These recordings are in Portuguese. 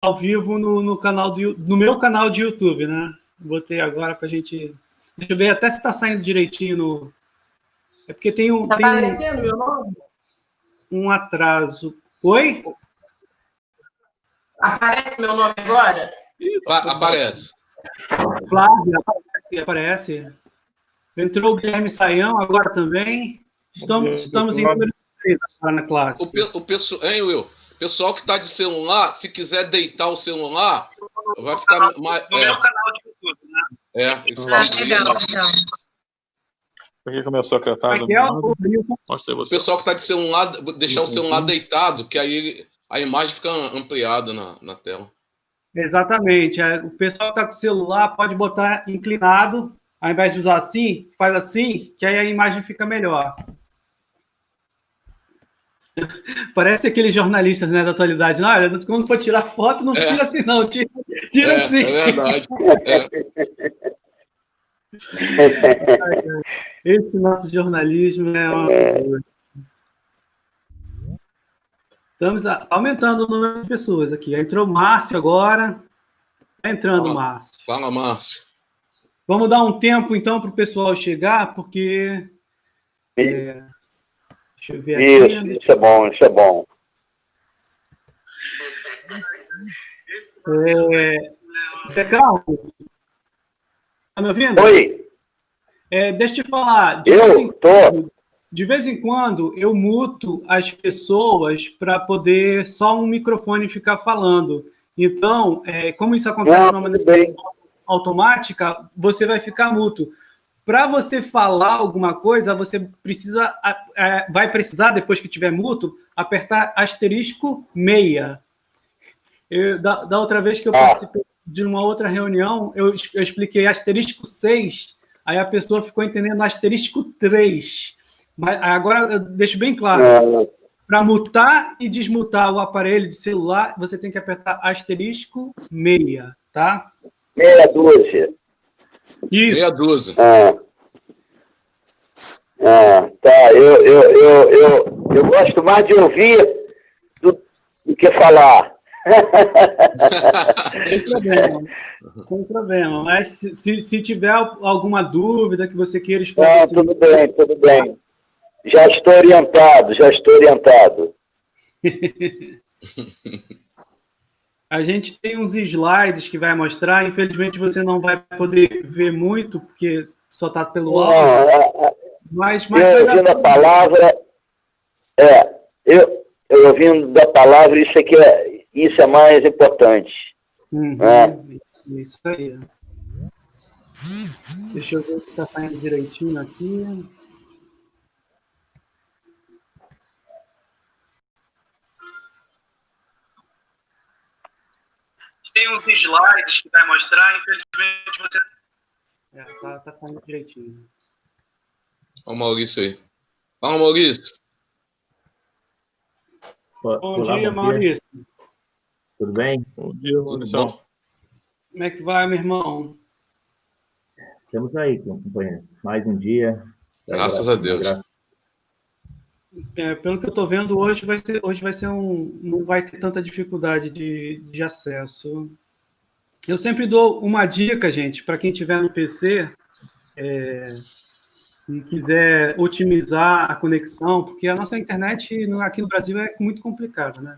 ao vivo no canal no meu canal de YouTube, né? Botei agora para a gente... Deixa eu ver até se está saindo direitinho no... É porque tem um... Está aparecendo meu nome? Um atraso. Oi? Aparece meu nome agora? Aparece. Flávia, aparece. Entrou o Guilherme Saião agora também. Estamos em número 3 agora na classe. O pessoal, hein, Will? O pessoal que está de celular, se quiser deitar o celular, vai ficar mais. No meu canal de YouTube, né? Legal, então. Aqui com o meu secretário. O pessoal que está de celular, deixar o celular deitado, que aí a imagem fica ampliada na tela. Exatamente. O pessoal que está com o celular pode botar inclinado, ao invés de usar assim, faz assim, que aí a imagem fica melhor. Parece aqueles jornalistas, né, da atualidade. Não, olha, quando for tirar foto, não tira assim, não. Tira assim. É verdade. Esse nosso jornalismo é uma coisa. Estamos aumentando o número de pessoas aqui. Entrou o Márcio agora. Está entrando o Márcio. Fala, Márcio. Vamos dar um tempo, então, para o pessoal chegar, porque... deixa eu ver aqui. Isso é bom, isso é bom. Calma. Está me ouvindo? Oi. Deixa eu te falar. De vez em quando, eu muto as pessoas para poder só um microfone ficar falando. Então, como isso acontece de uma maneira automática, você vai ficar mudo. Para você falar alguma coisa, você vai precisar, depois que tiver mudo, apertar asterisco 6. Da outra vez que eu participei de uma outra reunião, eu expliquei asterisco 6, aí a pessoa ficou entendendo asterisco 3. Mas agora eu deixo bem claro. Para mutar e desmutar o aparelho de celular, você tem que apertar asterisco 6, tá? Meia dúzia. Isso. Meia dúzia. Tá. Eu gosto mais de ouvir do que falar. Sem problema. Mas se tiver alguma dúvida que você queira esclarecer... Tudo bem. Já estou orientado. A gente tem uns slides que vai mostrar. Infelizmente, você não vai poder ver muito, porque só está pelo áudio. Mas eu ouvindo a palavra... Eu ouvindo da palavra, isso é mais importante. Isso aí. Deixa eu ver se está saindo direitinho aqui. Tem uns slides que vai mostrar, infelizmente você... Tá saindo direitinho. Olha o Maurício aí. Fala, Maurício. Bom dia, Maurício. Tudo bem? Bom dia, Maurício. Como é que vai, meu irmão? Estamos aí, companheiro. Mais um dia. Graças a Deus. Pelo que eu estou vendo, hoje vai ser não vai ter tanta dificuldade de acesso. Eu sempre dou uma dica, gente, para quem tiver no PC e quiser otimizar a conexão, porque a nossa internet aqui no Brasil é muito complicada, né?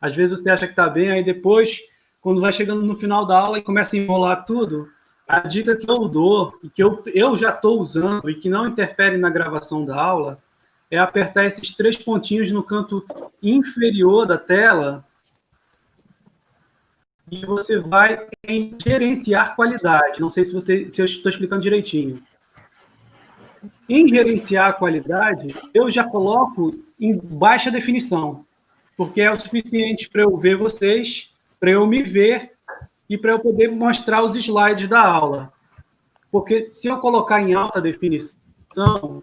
Às vezes você acha que está bem, aí depois, quando vai chegando no final da aula e começa a enrolar tudo, a dica que eu dou, e que eu já estou usando, e que não interfere na gravação da aula, é apertar esses 3 pontinhos no canto inferior da tela e você vai em gerenciar qualidade. Não sei se eu estou explicando direitinho. Em gerenciar a qualidade, eu já coloco em baixa definição, porque é o suficiente para eu ver vocês, para eu me ver e para eu poder mostrar os slides da aula. Porque se eu colocar em alta definição,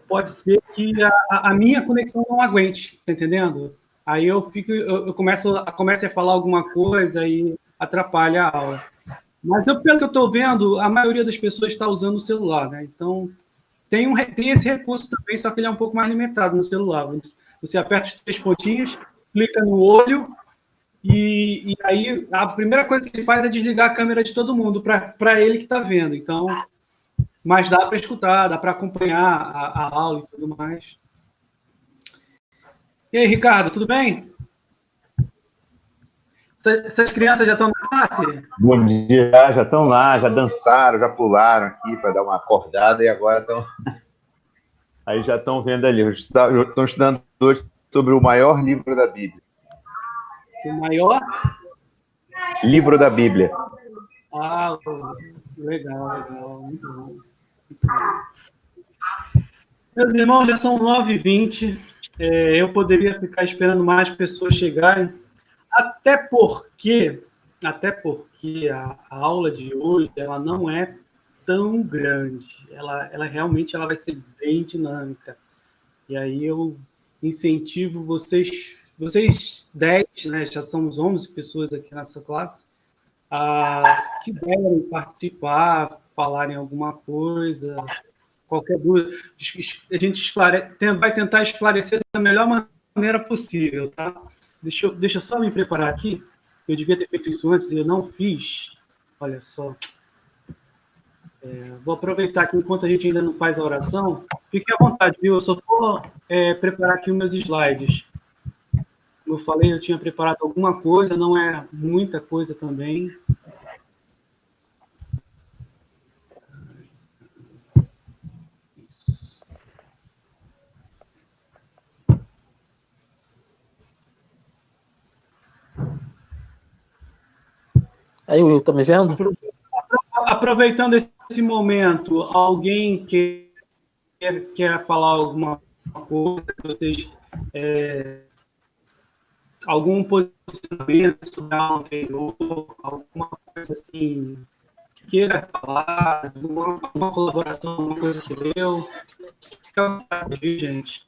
pode ser que a minha conexão não aguente, tá entendendo? Aí eu começo a falar alguma coisa e atrapalha a aula. Mas pelo que eu estou vendo, a maioria das pessoas está usando o celular, né? Então, tem esse recurso também, só que ele é um pouco mais limitado no celular. Você aperta os 3 pontinhos, clica no olho, e aí a primeira coisa que ele faz é desligar a câmera de todo mundo, para ele que está vendo. Então, mas dá para escutar, dá para acompanhar a aula e tudo mais. E aí, Ricardo, tudo bem? Essas crianças já estão na classe? Bom dia, já estão lá, já dançaram, já pularam aqui para dar uma acordada e agora estão. Aí já estão vendo ali. Estão estudando hoje sobre o maior livro da Bíblia. O maior? Livro da Bíblia. Ah, legal. Muito bom. Muito bom. Meus irmãos, já são 9h20. Eu poderia ficar esperando mais pessoas chegarem. Até porque a aula de hoje ela não é tão grande. Ela realmente vai ser bem dinâmica. E aí eu incentivo vocês 10, né, já somos 11 pessoas aqui nessa classe, se quiserem participar, falarem alguma coisa, qualquer dúvida, a gente vai tentar esclarecer da melhor maneira possível, tá? Deixa eu só me preparar aqui. Eu devia ter feito isso antes e eu não fiz. Olha só. Vou aproveitar que enquanto a gente ainda não faz a oração, fique à vontade, viu? Eu só vou preparar aqui os meus slides. Como eu falei, eu tinha preparado alguma coisa, não é muita coisa também. Aí, Will, tá me vendo? Aproveitando esse momento, alguém quer falar alguma coisa, vocês, algum posicionamento sobre a aula anterior, alguma coisa assim, que queira falar, alguma colaboração, alguma coisa que leu, fica à vontade, gente.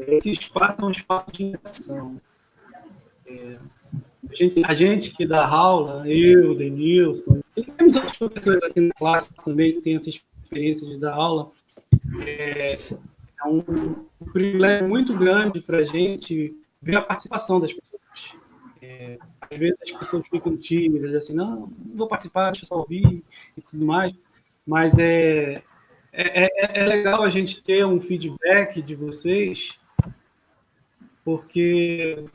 Esse espaço é um espaço de interação. A gente que dá aula, eu, Denilson, temos outros professores aqui na classe também que têm essa experiência de dar aula. É um privilégio muito grande para a gente ver a participação das pessoas. Às vezes as pessoas ficam tímidas, assim, não vou participar, deixa eu só ouvir e tudo mais, mas é legal a gente ter um feedback de vocês, porque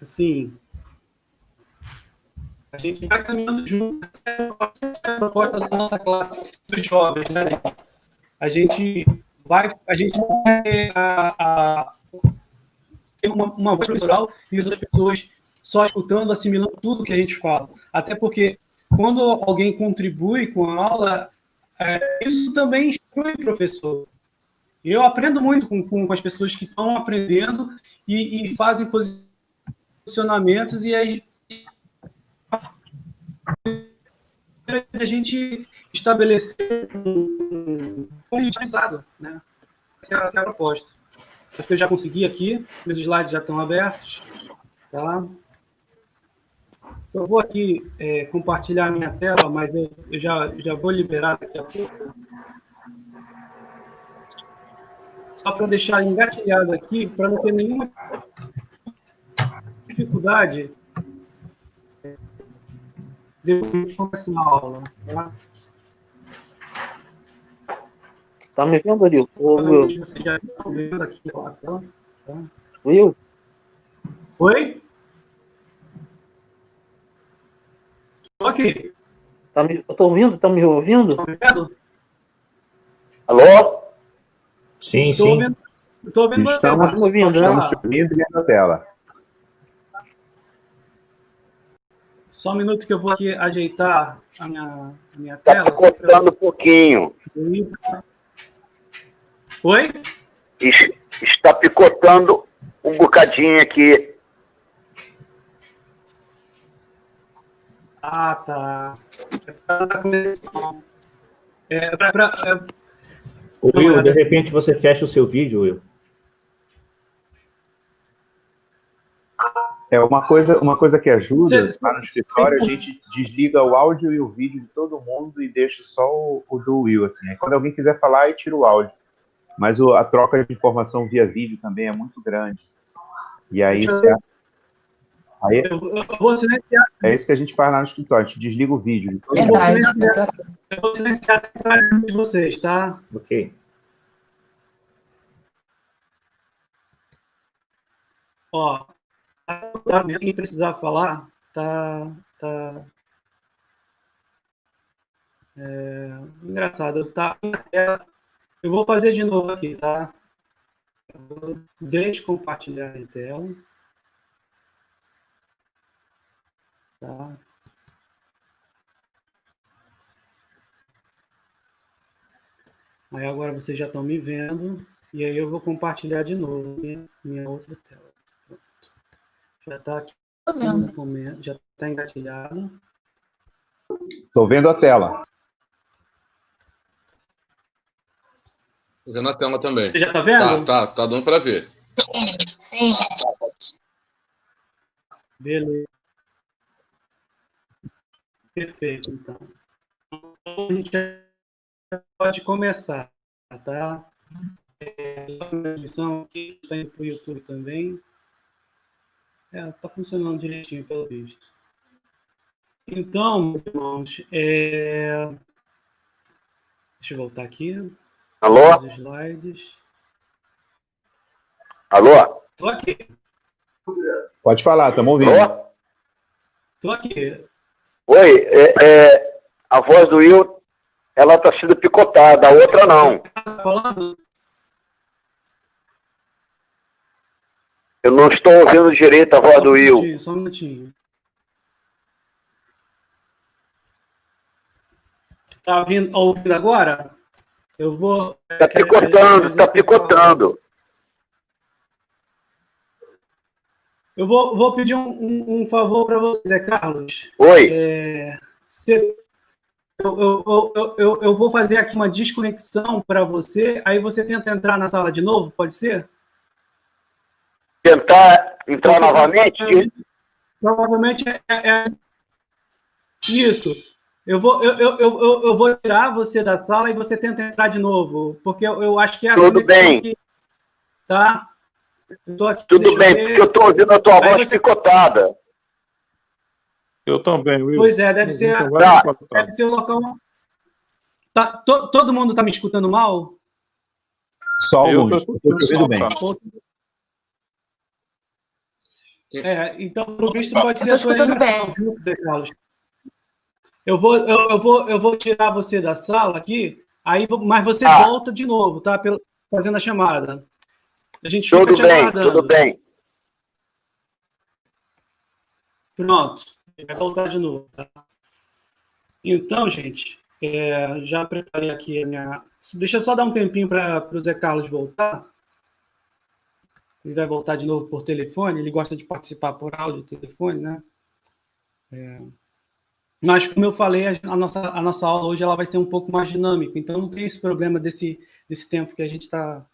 assim, a gente vai caminhando junto, a proposta da nossa classe dos jovens, né? A gente vai ter uma voz profissional e as outras pessoas só escutando, assimilando tudo que a gente fala. Até porque quando alguém contribui com a aula, isso também instrui o professor. Eu aprendo muito com as pessoas que estão aprendendo e fazem posicionamentos, e aí a gente estabelecer um ritmizado, né? Essa é a proposta. Acho que eu já consegui aqui, meus slides já estão abertos, tá? Eu vou aqui compartilhar a minha tela, mas eu já vou liberar daqui a pouco. Só para deixar engatilhado aqui, para não ter nenhuma dificuldade depois de começar a aula. Tá? Tá me vendo, Will? Vocês já estão vendo aqui a tela? Tá? Will? Oi? Estou aqui. Eu tô ouvindo? Tá me ouvindo? Tá me vendo? Alô? Sim, Estou sim. ouvindo você. Estamos te ouvindo, estamos te ouvindo e vendo a tela. Só um minuto que eu vou aqui ajeitar a minha Está tela. picotando um pouquinho. Oi? Está picotando um bocadinho aqui. Ah, tá. Will, de repente você fecha o seu vídeo, Will. Uma coisa que ajuda, lá no escritório, a gente desliga o áudio e o vídeo de todo mundo e deixa só o do Will, assim. Aí quando alguém quiser falar, aí tira o áudio. Mas a troca de informação via vídeo também é muito grande. E aí, eu vou silenciar. é isso que a gente faz lá no escritório, a gente desliga o vídeo. Eu vou silenciar de vocês, tá? Ok. Ó, quem precisar falar, tá engraçado, tá? Eu vou fazer de novo aqui, tá? Eu vou descompartilhar a tela. Tá? Aí agora vocês já estão me vendo, e aí eu vou compartilhar de novo minha outra tela. Pronto. Já está aqui. Já está engatilhado. Estou vendo a tela. Tô vendo a tela também. Você já está vendo? Tá dando para ver. Sim. Beleza. Perfeito, então. Então a gente já pode começar, tá? A transmissão aqui está indo para o YouTube também. Está funcionando direitinho, pelo visto. Então, meus irmãos, deixa eu voltar aqui. Alô? Os slides. Alô? Estou aqui. Pode falar, estamos ouvindo. Alô? Estou aqui. Oi, a voz do Will, ela está sendo picotada, a outra não. Tá falando? Eu não estou ouvindo direito a voz do Will. Só um minutinho. Tá ouvindo agora? Eu vou... Está picotando, está picotando. Eu vou pedir um favor para você, Zé Carlos. Oi. Eu vou fazer aqui uma desconexão para você, aí você tenta entrar na sala de novo, pode ser? Tentar entrar novamente? Provavelmente isso. Eu vou tirar você da sala e você tenta entrar de novo, porque eu acho que é a Tudo bem. aqui, tá? Eu tô aqui, Tudo bem, porque eu estou ouvindo a tua voz picotada. Eu também, Will. Pois é, deve ser o local. Tá, todo mundo está me escutando mal? Só alguns. Estou te ouvindo bem. Então, pelo visto, pode ser a sua ligação, Zé Carlos. Eu vou tirar você da sala aqui, mas você volta de novo, tá? Fazendo a chamada. A gente tudo bem, tudo bem. Pronto, vai voltar de novo, tá? Então, gente, já preparei aqui a minha... Deixa eu só dar um tempinho para o Zé Carlos voltar. Ele vai voltar de novo por telefone, ele gosta de participar por áudio, telefone, né? Mas, como eu falei, a nossa aula hoje ela vai ser um pouco mais dinâmica, então não tem esse problema desse tempo que a gente está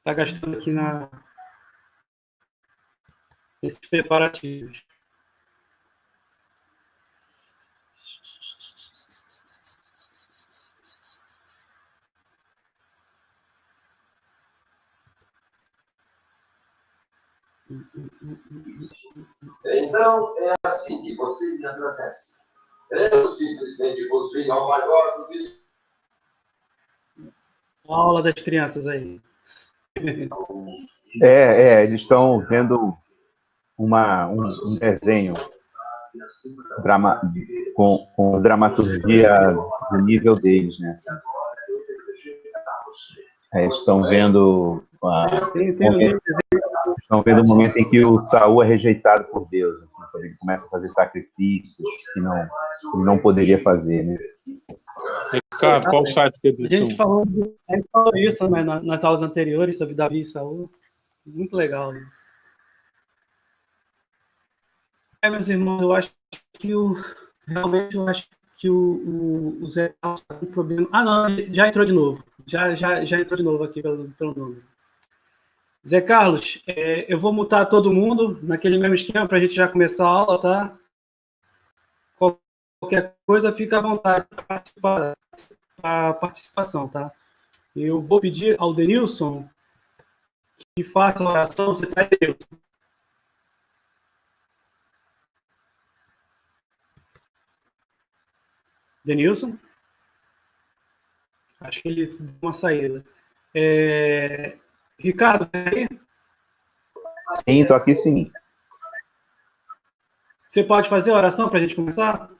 gastando aqui nesses preparativos. Então, é assim que você me agradece. Eu simplesmente vos vi ao maior do vídeo. A aula das crianças aí. Eles estão vendo um desenho com dramaturgia do nível deles, né? Assim. Estão vendo o momento em que o Saul é rejeitado por Deus, assim, quando ele começa a fazer sacrifícios que não poderia fazer, né? Ricardo, qual site que a gente falou isso, né, nas aulas anteriores sobre Davi e Saul. Muito legal isso. Meus irmãos, eu acho que realmente o Zé Carlos está com problema. Não, já entrou de novo. Já entrou de novo aqui pelo número. Zé Carlos, eu vou mutar todo mundo naquele mesmo esquema para a gente já começar a aula, tá? Qualquer coisa, fica à vontade para participar da participação, tá? Eu vou pedir ao Denilson que faça a oração. Você está aí, Denilson? Denilson? Acho que ele deu uma saída. Ricardo, tá aí? Sim, estou aqui sim. Você pode fazer a oração para a gente começar?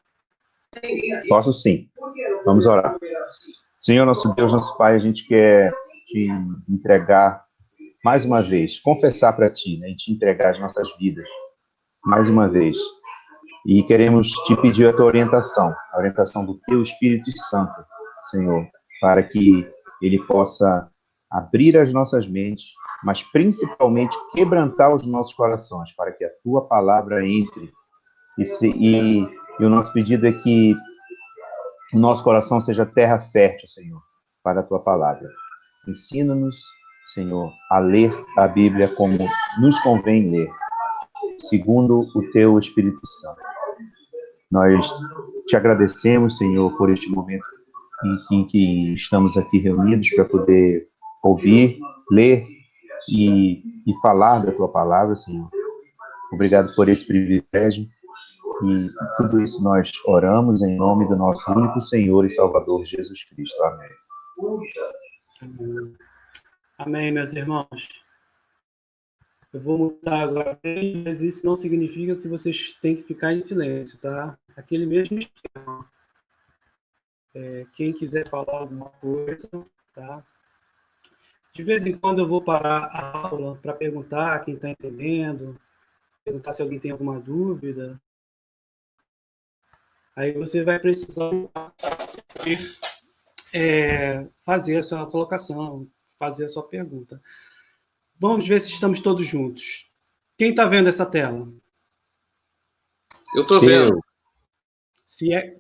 Posso sim. Vamos orar. Senhor, nosso Deus, nosso Pai, a gente quer te entregar mais uma vez, confessar para ti, né, e te entregar as nossas vidas mais uma vez. E queremos te pedir a tua orientação, a orientação do teu Espírito Santo, Senhor, para que ele possa abrir as nossas mentes, mas principalmente quebrantar os nossos corações, para que a tua palavra entre. E o nosso pedido é que o nosso coração seja terra fértil, Senhor, para a tua palavra. Ensina-nos, Senhor, a ler a Bíblia como nos convém ler, segundo o teu Espírito Santo. Nós te agradecemos, Senhor, por este momento em que estamos aqui reunidos para poder ouvir, ler e falar da tua palavra, Senhor. Obrigado por esse privilégio. E tudo isso nós oramos em nome do nosso único Senhor e Salvador Jesus Cristo. Amém. Amém, meus irmãos. Eu vou mudar agora, mas isso não significa que vocês têm que ficar em silêncio, tá? Aquele mesmo esquema. Quem quiser falar alguma coisa, tá? De vez em quando eu vou parar a aula para perguntar quem está entendendo, perguntar se alguém tem alguma dúvida. Aí você vai precisar fazer a sua colocação, fazer a sua pergunta. Vamos ver se estamos todos juntos. Quem está vendo essa tela? Eu estou vendo. Se é...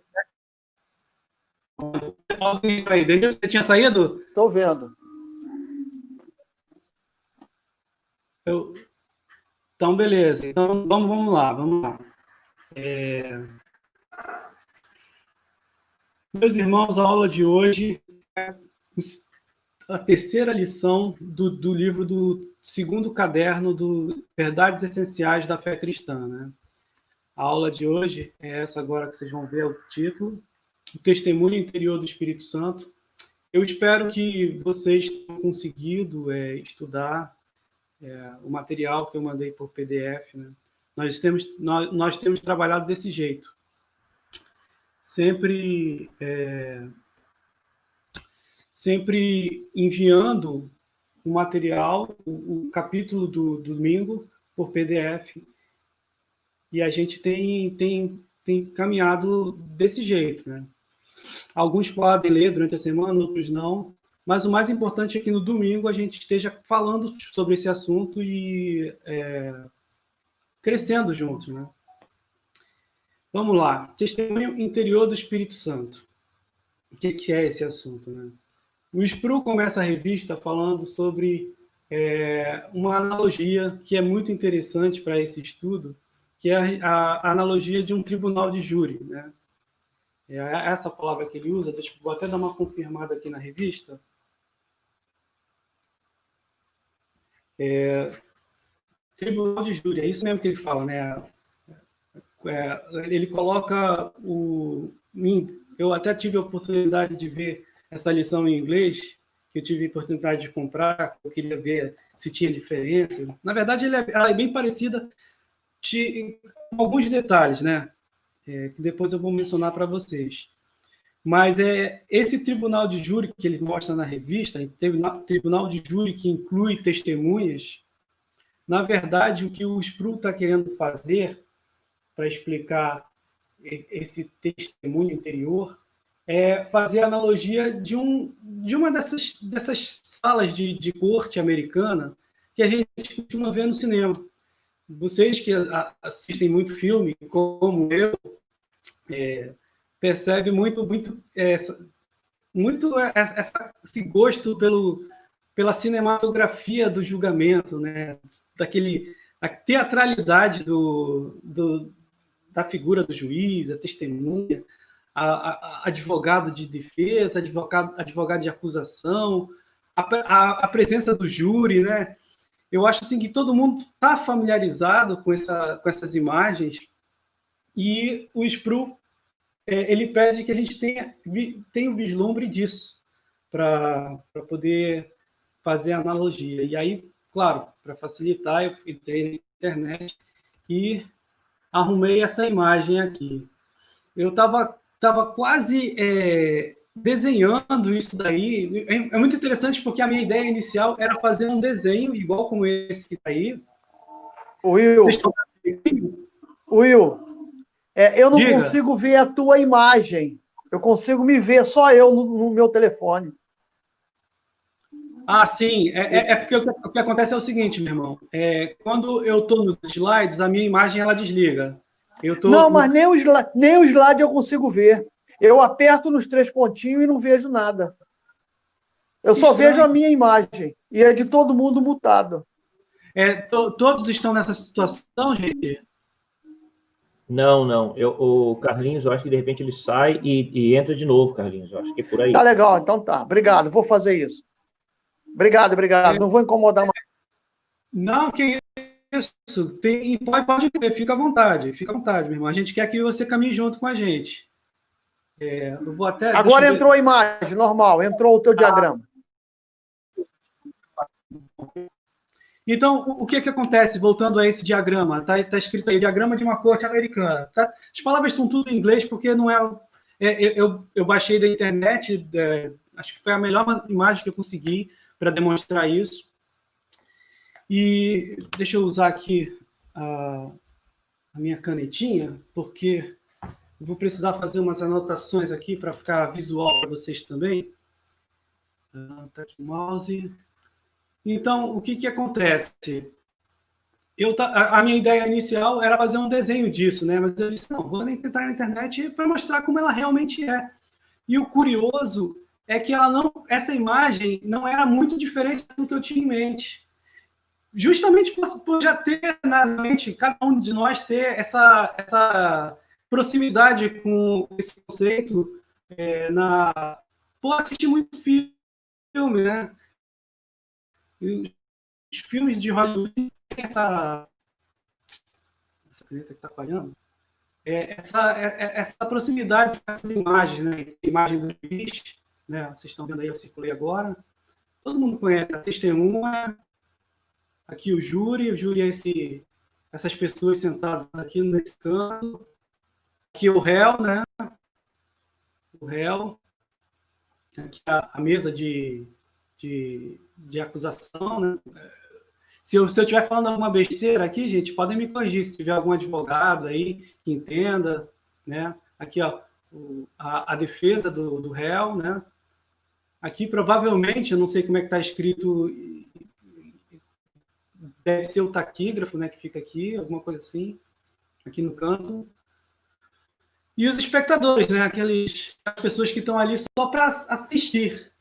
Você tinha saído? Estou vendo. Então, beleza. Então, vamos lá. Meus irmãos, a aula de hoje é a terceira lição do livro do segundo caderno do Verdades Essenciais da Fé Cristã, né? A aula de hoje é essa agora que vocês vão ver o título, o testemunho interior do Espírito Santo. Eu espero que vocês tenham conseguido estudar o material que eu mandei por PDF, né? Nós temos trabalhado desse jeito. Sempre enviando o material, o capítulo do domingo, por PDF. E a gente tem caminhado desse jeito, né? Alguns podem ler durante a semana, outros não. Mas o mais importante é que no domingo a gente esteja falando sobre esse assunto e crescendo juntos, né? Vamos lá. Testemunho interior do Espírito Santo. O que é esse assunto, né? O Sproul começa a revista falando sobre uma analogia que é muito interessante para esse estudo, que é a analogia de um tribunal de júri, né? É essa palavra que ele usa. Vou até dar uma confirmada aqui na revista. Tribunal de júri, é isso mesmo que ele fala, né? Ele coloca eu até tive a oportunidade de ver essa lição em inglês, que eu tive a oportunidade de comprar, eu queria ver se tinha diferença. Na verdade, ela é bem parecida, com alguns detalhes, né? Que depois eu vou mencionar para vocês. Mas esse tribunal de júri que ele mostra na revista, tribunal de júri que inclui testemunhas, na verdade, o que o Sproul está querendo fazer para explicar esse testemunho interior é fazer a analogia de uma dessas salas de corte americana que a gente costuma ver no cinema. Vocês que assistem muito filme, como eu, percebem muito esse gosto pela cinematografia do julgamento, né? A teatralidade da figura do juiz, a testemunha, advogado de defesa, advogado de acusação, a presença do júri, né? Eu acho assim que todo mundo está familiarizado com essas imagens, e o Sproul ele pede que a gente tenha um vislumbre disso, para poder fazer a analogia. E aí, claro, para facilitar, eu entrei na internet e arrumei essa imagem aqui. Eu estava quase desenhando isso daí. É muito interessante porque a minha ideia inicial era fazer um desenho igual como esse que está aí. Will, eu não Diga. consigo ver a tua imagem. Eu consigo me ver só eu no meu telefone. Ah, sim. Porque o que acontece é o seguinte, meu irmão. Quando eu estou nos slides, a minha imagem ela desliga. Não, mas nem o slide eu consigo ver. Eu aperto nos 3 pontinhos e não vejo nada. Eu só vejo a minha imagem. E é de todo mundo mutado. Todos estão nessa situação, gente? Não. O Carlinhos, eu acho que de repente ele sai e entra de novo, Carlinhos. Eu acho que é por aí. Tá legal, então tá. Obrigado, vou fazer isso. Obrigado. Não vou incomodar mais. Não, que isso. Pode ter, fica à vontade, meu irmão. A gente quer que você caminhe junto com a gente. Eu vou até. Agora entrou a imagem, normal, entrou o teu diagrama. Então, o que acontece, voltando a esse diagrama? Tá escrito aí, diagrama de uma corte americana. Tá? As palavras estão tudo em inglês, porque não eu baixei da internet, acho que foi a melhor imagem que eu consegui para demonstrar isso. E deixa eu usar aqui a minha canetinha, porque eu vou precisar fazer umas anotações aqui para ficar visual para vocês também. Tá aqui o mouse. Então, o que acontece? A minha ideia inicial era fazer um desenho disso, né? Mas eu disse, não, vou entrar na internet para mostrar como ela realmente é. E o curioso é que essa imagem não era muito diferente do que eu tinha em mente. Justamente por já ter na mente, cada um de nós ter essa proximidade com esse conceito, por assistir muito filme, né? Os filmes de Hollywood têm essa caneta que está falhando, essa proximidade com essas imagens, né? A imagem do bicho, né? Vocês estão vendo aí, eu circulei agora. Todo mundo conhece a testemunha, aqui o júri é essas pessoas sentadas aqui nesse canto, aqui o réu, né? O réu, aqui a mesa de acusação, né? Se eu estiver falando alguma besteira aqui, gente, podem me corrigir, se tiver algum advogado aí que entenda, né? Aqui, ó, a defesa do réu, né? Aqui, provavelmente, eu não sei como é que está escrito, deve ser o taquígrafo, né, que fica aqui, alguma coisa assim, aqui no canto. E os espectadores, né, as pessoas que estão ali só para assistir.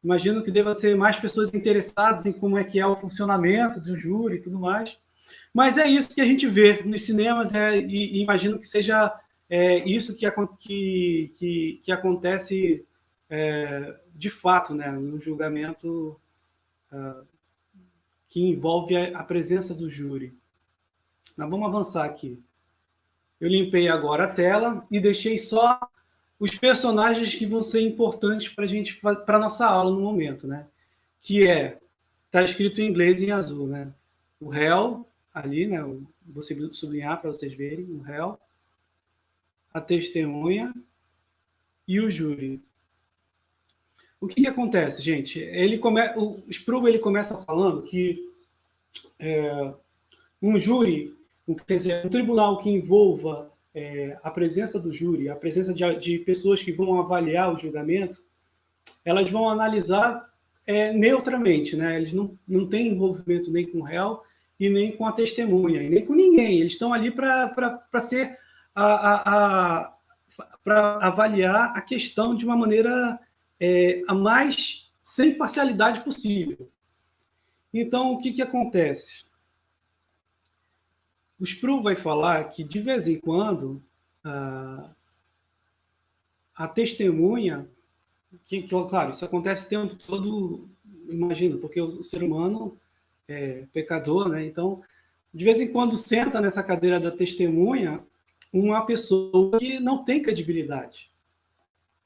Imagino que deva ser mais pessoas interessadas em como é que é o funcionamento do júri e tudo mais. Mas é isso que a gente vê nos cinemas, e imagino que seja isso que acontece de fato, né, no julgamento que envolve a presença do júri. Mas vamos avançar aqui. Eu limpei agora a tela e deixei só os personagens que vão ser importantes para a nossa aula no momento, né? Que está escrito em inglês e em azul, né? O réu, ali, né? Vou sublinhar para vocês verem, o réu, a testemunha e o júri. O que acontece, gente? O Sprague ele começa falando que um júri, quer dizer, um tribunal que envolva a presença do júri, a presença de pessoas que vão avaliar o julgamento, elas vão analisar neutramente, né? Eles não têm envolvimento nem com o réu e nem com a testemunha, e nem com ninguém. Eles estão ali para ser para avaliar a questão de uma maneira a mais sem parcialidade possível. Então, o que acontece? O Sprague vai falar que, de vez em quando, a testemunha, claro, isso acontece o tempo todo, imagino, porque o ser humano é pecador, né? Então, de vez em quando senta nessa cadeira da testemunha uma pessoa que não tem credibilidade.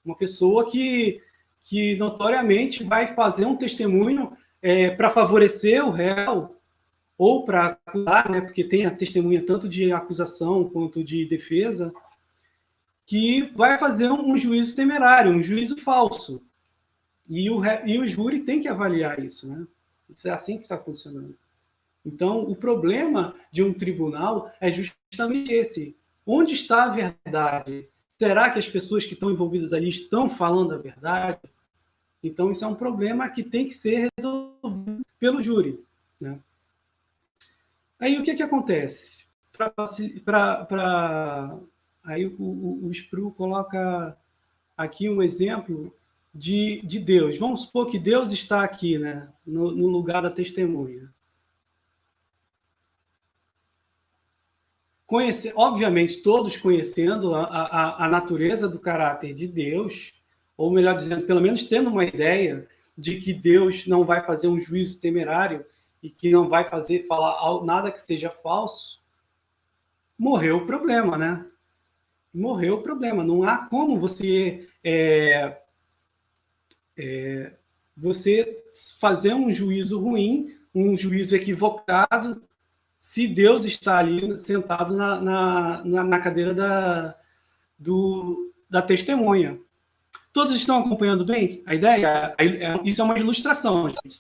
Uma pessoa que notoriamente vai fazer um testemunho para favorecer o réu ou para acusar, né, porque tem a testemunha tanto de acusação quanto de defesa, que vai fazer um juízo temerário, um juízo falso. E o júri tem que avaliar isso, né? Isso é assim que está funcionando. Então, o problema de um tribunal é justamente esse. Onde está a verdade? Será que as pessoas que estão envolvidas ali estão falando a verdade? Então, isso é um problema que tem que ser resolvido pelo júri, né? Aí, o que acontece? Aí, o Spru coloca aqui um exemplo de Deus. Vamos supor que Deus está aqui, né, no lugar da testemunha. Obviamente, todos conhecendo a natureza do caráter de Deus, ou melhor dizendo, pelo menos tendo uma ideia de que Deus não vai fazer um juízo temerário e que não vai falar nada que seja falso, morreu o problema, né? Morreu o problema. Não há como você fazer um juízo ruim, um juízo equivocado, se Deus está ali sentado na cadeira da testemunha. Todos estão acompanhando bem a ideia? Isso é uma ilustração, gente.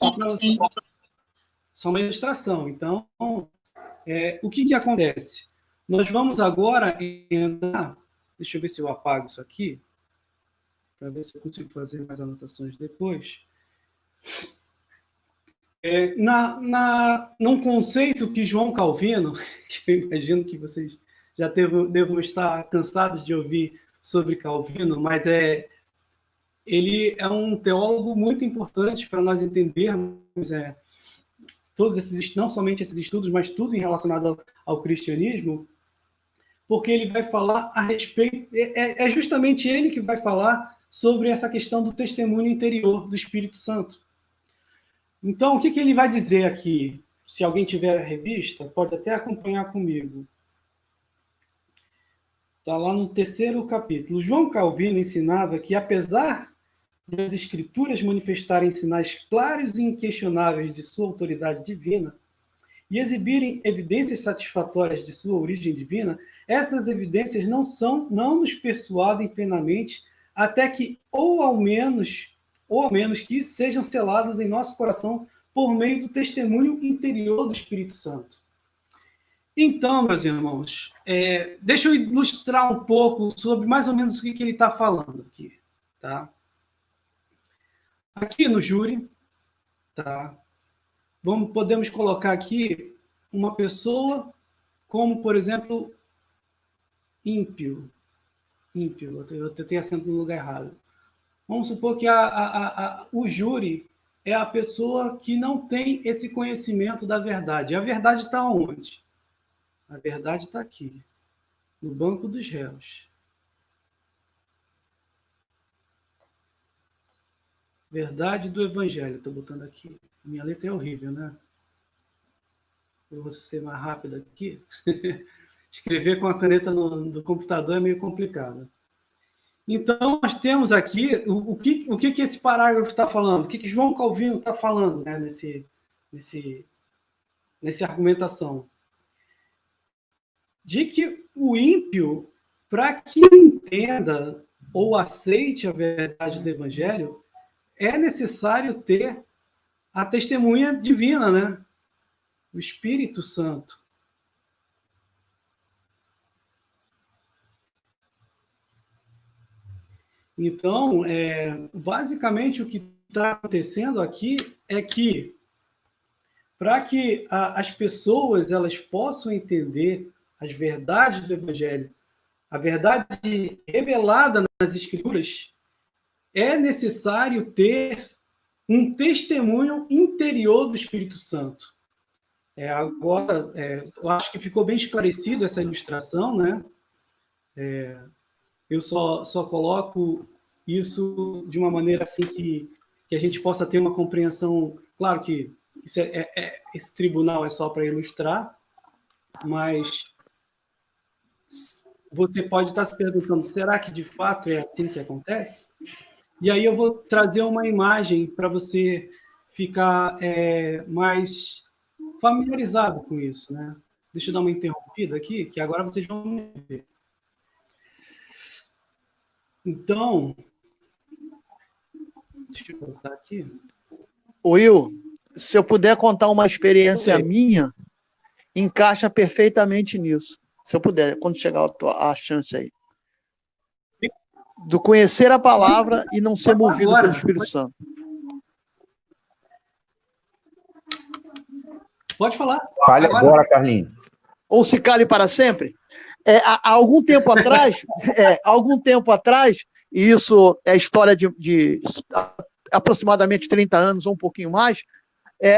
Só uma ilustração. Então, o que acontece? Nós vamos agora entrar... Deixa eu ver se eu apago isso aqui, para ver se eu consigo fazer mais anotações depois. Num conceito que João Calvino, que eu imagino que vocês já devam estar cansados de ouvir sobre Calvino, mas ele é um teólogo muito importante para nós entendermos todos esses, não somente esses estudos, mas tudo relacionado ao cristianismo, porque ele vai falar a respeito... É justamente ele que vai falar sobre essa questão do testemunho interior do Espírito Santo. Então, o que ele vai dizer aqui? Se alguém tiver a revista, pode até acompanhar comigo. Está lá no 3º capítulo. João Calvino ensinava que, apesar das Escrituras manifestarem sinais claros e inquestionáveis de sua autoridade divina e exibirem evidências satisfatórias de sua origem divina, essas evidências não nos persuadem plenamente até que, ou ao menos que sejam seladas em nosso coração por meio do testemunho interior do Espírito Santo. Então, meus irmãos, deixa eu ilustrar um pouco sobre mais ou menos o que ele está falando aqui. Tá? Aqui no júri, tá? Podemos colocar aqui uma pessoa como, por exemplo, ímpio. Eu tenho acento no lugar errado. Vamos supor que o júri é a pessoa que não tem esse conhecimento da verdade. A verdade está onde? A verdade está aqui, no banco dos réus. Verdade do Evangelho, estou botando aqui. Minha letra é horrível, né? Eu vou ser mais rápido aqui. Escrever com a caneta do computador é meio complicado. Então, nós temos aqui o que esse parágrafo está falando, o que João Calvino está falando, né, nessa argumentação. De que o ímpio, para que entenda ou aceite a verdade do Evangelho, é necessário ter a testemunha divina, né? O Espírito Santo. Então, basicamente, o que está acontecendo aqui é que, para que as pessoas elas possam entender as verdades do Evangelho, a verdade revelada nas Escrituras, é necessário ter um testemunho interior do Espírito Santo. Agora, eu acho que ficou bem esclarecido essa ilustração, né? Eu só coloco isso de uma maneira assim que a gente possa ter uma compreensão. Claro que esse tribunal é só para ilustrar, mas você pode estar se perguntando, será que de fato é assim que acontece? E aí eu vou trazer uma imagem para você ficar mais familiarizado com isso, né? Deixa eu dar uma interrompida aqui, que agora vocês vão me ver. Então, deixa eu voltar aqui. Will, se eu puder contar uma experiência minha, encaixa perfeitamente nisso. Se eu puder, quando chegar a chance aí. Do conhecer a palavra e não ser movido pelo Espírito Santo. Pode falar. Fale agora, Carlinhos. Ou se cale para sempre. Há algum tempo atrás, e isso é história de aproximadamente 30 anos ou um pouquinho mais,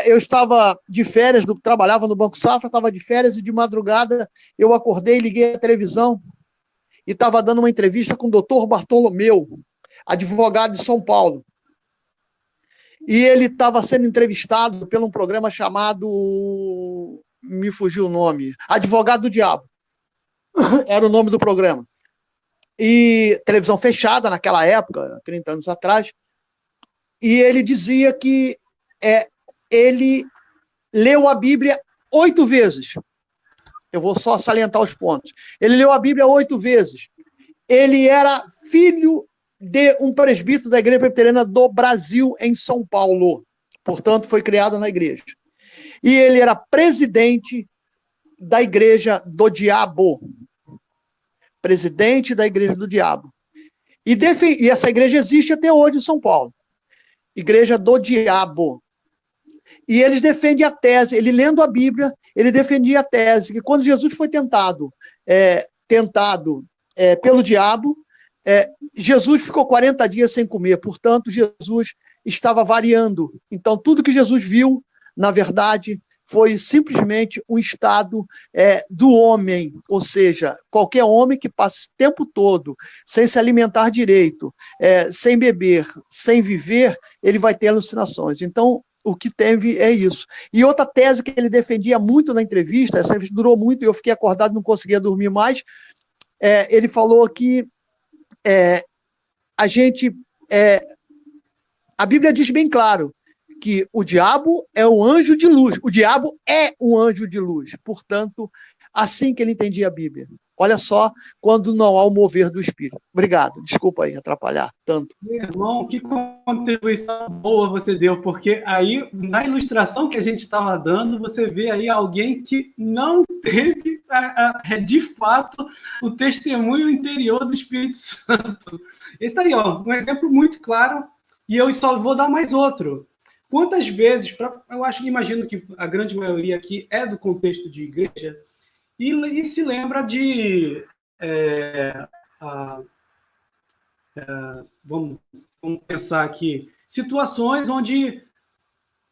eu estava de férias, trabalhava no Banco Safra, estava de férias e de madrugada eu acordei, liguei a televisão e estava dando uma entrevista com o doutor Bartolomeu, advogado de São Paulo. E ele estava sendo entrevistado por um programa chamado... Me fugiu o nome. Advogado do Diabo. Era o nome do programa. E televisão fechada naquela época, 30 anos atrás. E ele dizia que ele leu a Bíblia 8 vezes. Eu vou só salientar os pontos. Ele leu a Bíblia 8 vezes. Ele era filho de um presbítero da Igreja Presbiteriana do Brasil, em São Paulo. Portanto, foi criado na igreja. E ele era presidente da Igreja do Diabo. Presidente da Igreja do Diabo. E essa igreja existe até hoje em São Paulo. Igreja do Diabo. E eles defendem a tese, ele lendo a Bíblia, ele defendia a tese que quando Jesus foi tentado pelo diabo, Jesus ficou 40 dias sem comer, portanto, Jesus estava variando. Então, tudo que Jesus viu, na verdade, foi simplesmente um estado do homem, ou seja, qualquer homem que passe o tempo todo sem se alimentar direito, sem beber, sem viver, ele vai ter alucinações. Então, o que teve é isso. E outra tese que ele defendia muito na entrevista, essa entrevista durou muito e eu fiquei acordado, não conseguia dormir mais, ele falou que a Bíblia diz bem claro que o diabo é um anjo de luz. O diabo é um anjo de luz. Portanto, assim que ele entendia a Bíblia. Olha só, quando não há o mover do Espírito. Obrigado. Desculpa aí atrapalhar tanto. Meu irmão, que contribuição boa você deu, porque aí, na ilustração que a gente estava dando, você vê aí alguém que não teve, de fato, o testemunho interior do Espírito Santo. Esse aí, ó, um exemplo muito claro, e eu só vou dar mais outro. Quantas vezes, imagino que a grande maioria aqui é do contexto de igreja, e se lembra de... vamos pensar aqui, situações onde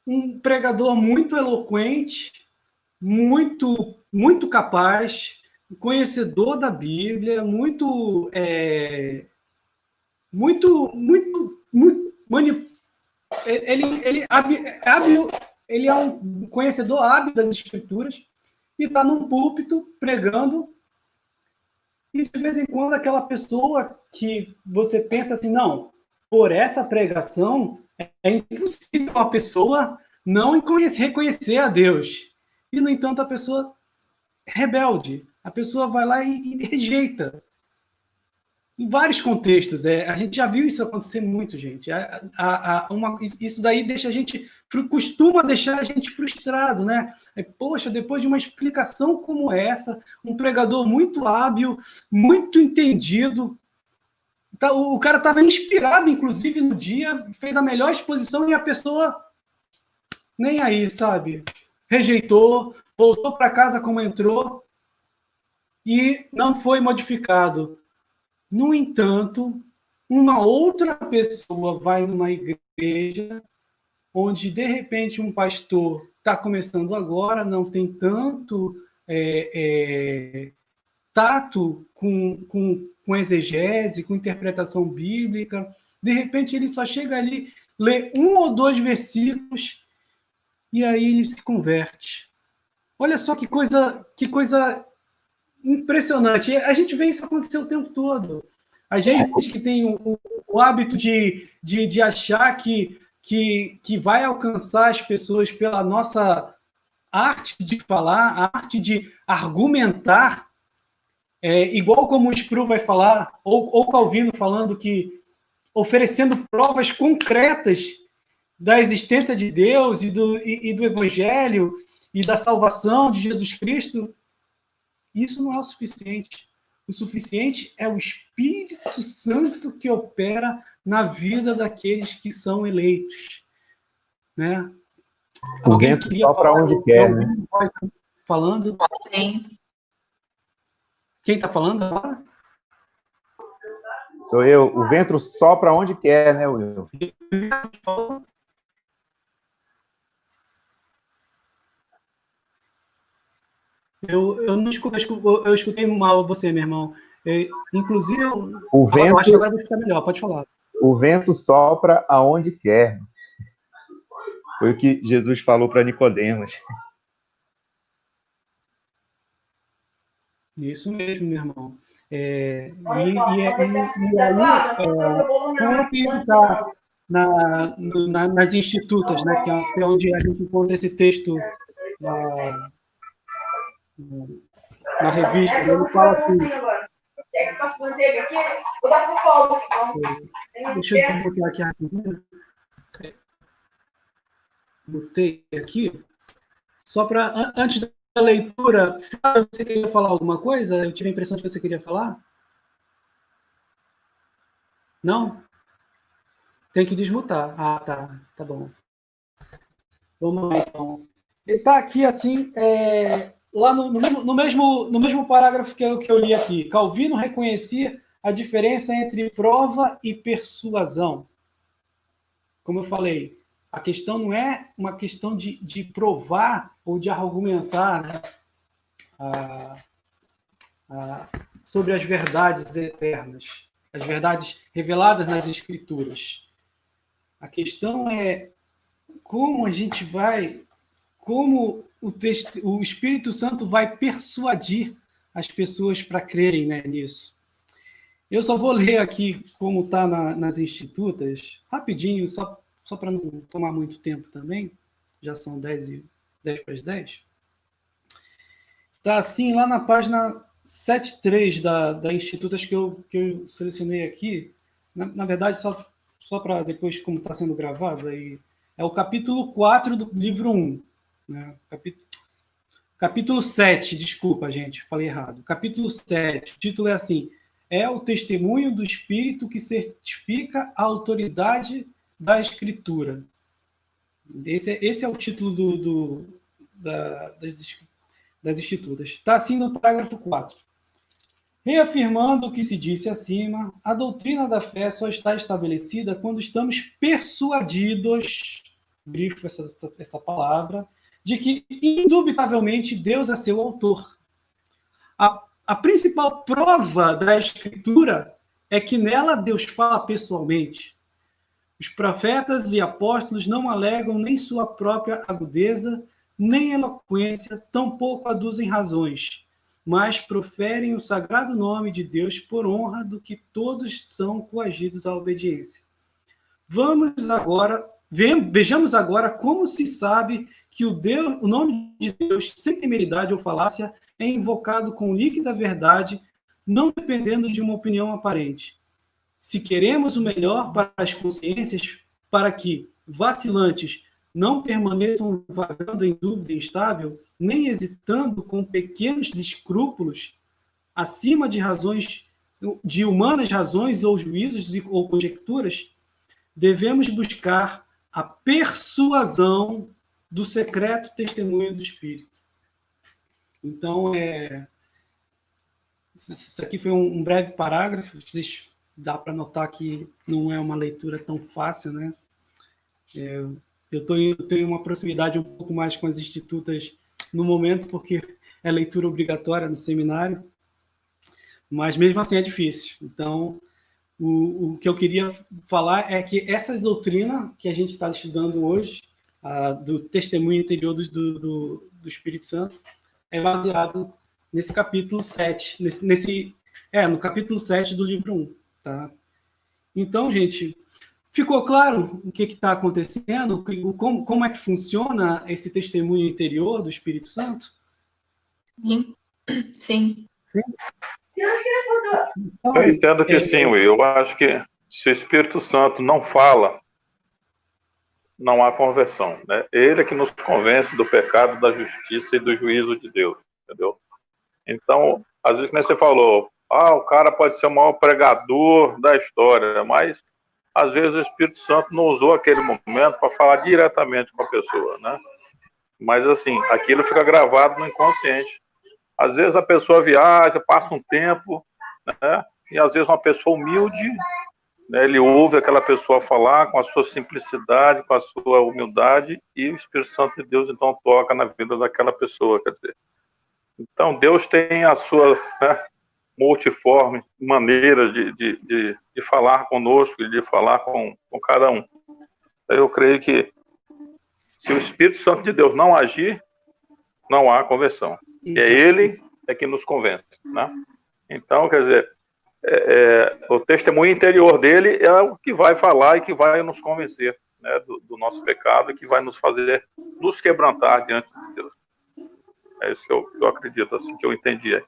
um pregador muito eloquente, muito capaz, conhecedor da Bíblia, ele é um conhecedor hábil das Escrituras e está num púlpito pregando, e de vez em quando aquela pessoa que você pensa assim, não, por essa pregação é impossível a pessoa não reconhecer a Deus. E, no entanto, a pessoa é rebelde, a pessoa vai lá e rejeita. Em vários contextos, a gente já viu isso acontecer muito, gente. Isso daí costuma deixar a gente frustrado, né? Poxa, depois de uma explicação como essa, um pregador muito hábil, muito entendido, o cara estava inspirado, inclusive, no dia, fez a melhor exposição e a pessoa nem aí, sabe? Rejeitou, voltou para casa como entrou e não foi modificado. No entanto, uma outra pessoa vai numa igreja onde, de repente, um pastor está começando agora, não tem tanto tato com exegese, com interpretação bíblica. De repente, ele só chega ali, lê 1 ou 2 versículos e aí ele se converte. Olha só que coisa impressionante. A gente vê isso acontecer o tempo todo. A gente que tem o hábito de achar que vai alcançar as pessoas pela nossa arte de falar, a arte de argumentar, igual como o Sproul vai falar, ou Calvino falando que oferecendo provas concretas da existência de Deus e do Evangelho e da salvação de Jesus Cristo, isso não é o suficiente. O suficiente é o Espírito Santo que opera na vida daqueles que são eleitos. Né? O vento sopra onde quer, né? Falando? Sim. Quem está falando agora? Sou eu. O vento sopra onde quer, né, Will? Eu não escutei, eu escutei mal você, meu irmão. Inclusive, o vento, eu acho que agora vai ficar melhor, pode falar. O vento sopra aonde quer. Foi o que Jesus falou para Nicodemos. Isso mesmo, meu irmão. Como que está nas institutas, né, que é onde a gente encontra esse texto na revista, ele fala assim... Deixa eu botar aqui rapidinho. Botei aqui. Só para, antes da leitura, você queria falar alguma coisa? Eu tive a impressão de que você queria falar. Não? Tem que desmutar. Ah, tá bom. Vamos lá, então. Ele está aqui, assim, lá no mesmo parágrafo que eu li aqui. Calvino reconhecia a diferença entre prova e persuasão. Como eu falei, a questão não é uma questão de provar ou de argumentar, né, sobre as verdades eternas, as verdades reveladas nas Escrituras. A questão é como a gente vai, como o Espírito Santo vai persuadir as pessoas para crerem, né, nisso. Eu só vou ler aqui como está nas Institutas, rapidinho, só para não tomar muito tempo também, já são 10 para as 10. Está assim, lá na página 73 da Institutas que eu selecionei aqui, na verdade, só para depois, como está sendo gravado, aí, é o capítulo 4 do livro 1. Né? Capítulo 7, desculpa, gente, falei errado. Capítulo 7, o título é assim: é o testemunho do Espírito que certifica a autoridade da Escritura. Esse é o título das Institutas. Está assim no parágrafo 4. Reafirmando o que se disse acima, a doutrina da fé só está estabelecida quando estamos persuadidos, grifo essa palavra, de que, indubitavelmente, Deus é seu autor. A principal prova da Escritura é que nela Deus fala pessoalmente. Os profetas e apóstolos não alegam nem sua própria agudeza, nem eloquência, tampouco aduzem razões, mas proferem o sagrado nome de Deus por honra do que todos são coagidos à obediência. Vejamos agora como se sabe que o nome de Deus, sem temeridade ou falácia, é invocado com líquida verdade, não dependendo de uma opinião aparente. Se queremos o melhor para as consciências, para que, vacilantes, não permaneçam vagando em dúvida instável, nem hesitando com pequenos escrúpulos, acima de humanas razões ou juízos ou conjecturas, devemos buscar a persuasão do secreto testemunho do Espírito. Então, isso aqui foi um breve parágrafo, dá para notar que não é uma leitura tão fácil, né? Eu tenho uma proximidade um pouco mais com as Institutas no momento, porque é leitura obrigatória no seminário, mas mesmo assim é difícil. Então, o que eu queria falar é que essa doutrina que a gente está estudando hoje, do testemunho interior do Espírito Santo, é baseado nesse capítulo 7, no capítulo 7 do livro 1. Tá? Então, gente, ficou claro o que está acontecendo? Como é que funciona esse testemunho interior do Espírito Santo? Sim. Sim. Então, Eu entendo que sim, Will. Eu acho que se o Espírito Santo não fala, não há conversão, né? Ele é que nos convence do pecado, da justiça e do juízo de Deus, entendeu? Então, às vezes, como você falou, o cara pode ser o maior pregador da história, mas às vezes o Espírito Santo não usou aquele momento para falar diretamente com a pessoa, né? Mas assim, aquilo fica gravado no inconsciente. Às vezes a pessoa viaja, passa um tempo, né? E às vezes uma pessoa humilde, né, ele ouve aquela pessoa falar com a sua simplicidade, com a sua humildade, e o Espírito Santo de Deus então toca na vida daquela pessoa, quer dizer. Então Deus tem a sua, né, multiforme maneiras de falar conosco e de falar com cada um. Eu creio que se o Espírito Santo de Deus não agir, não há conversão. E é Ele que nos convence, né? Então, quer dizer, o testemunho interior dele é o que vai falar e que vai nos convencer, né, do nosso pecado e que vai nos fazer nos quebrantar diante de Deus. É isso que eu acredito, assim, que eu entendi.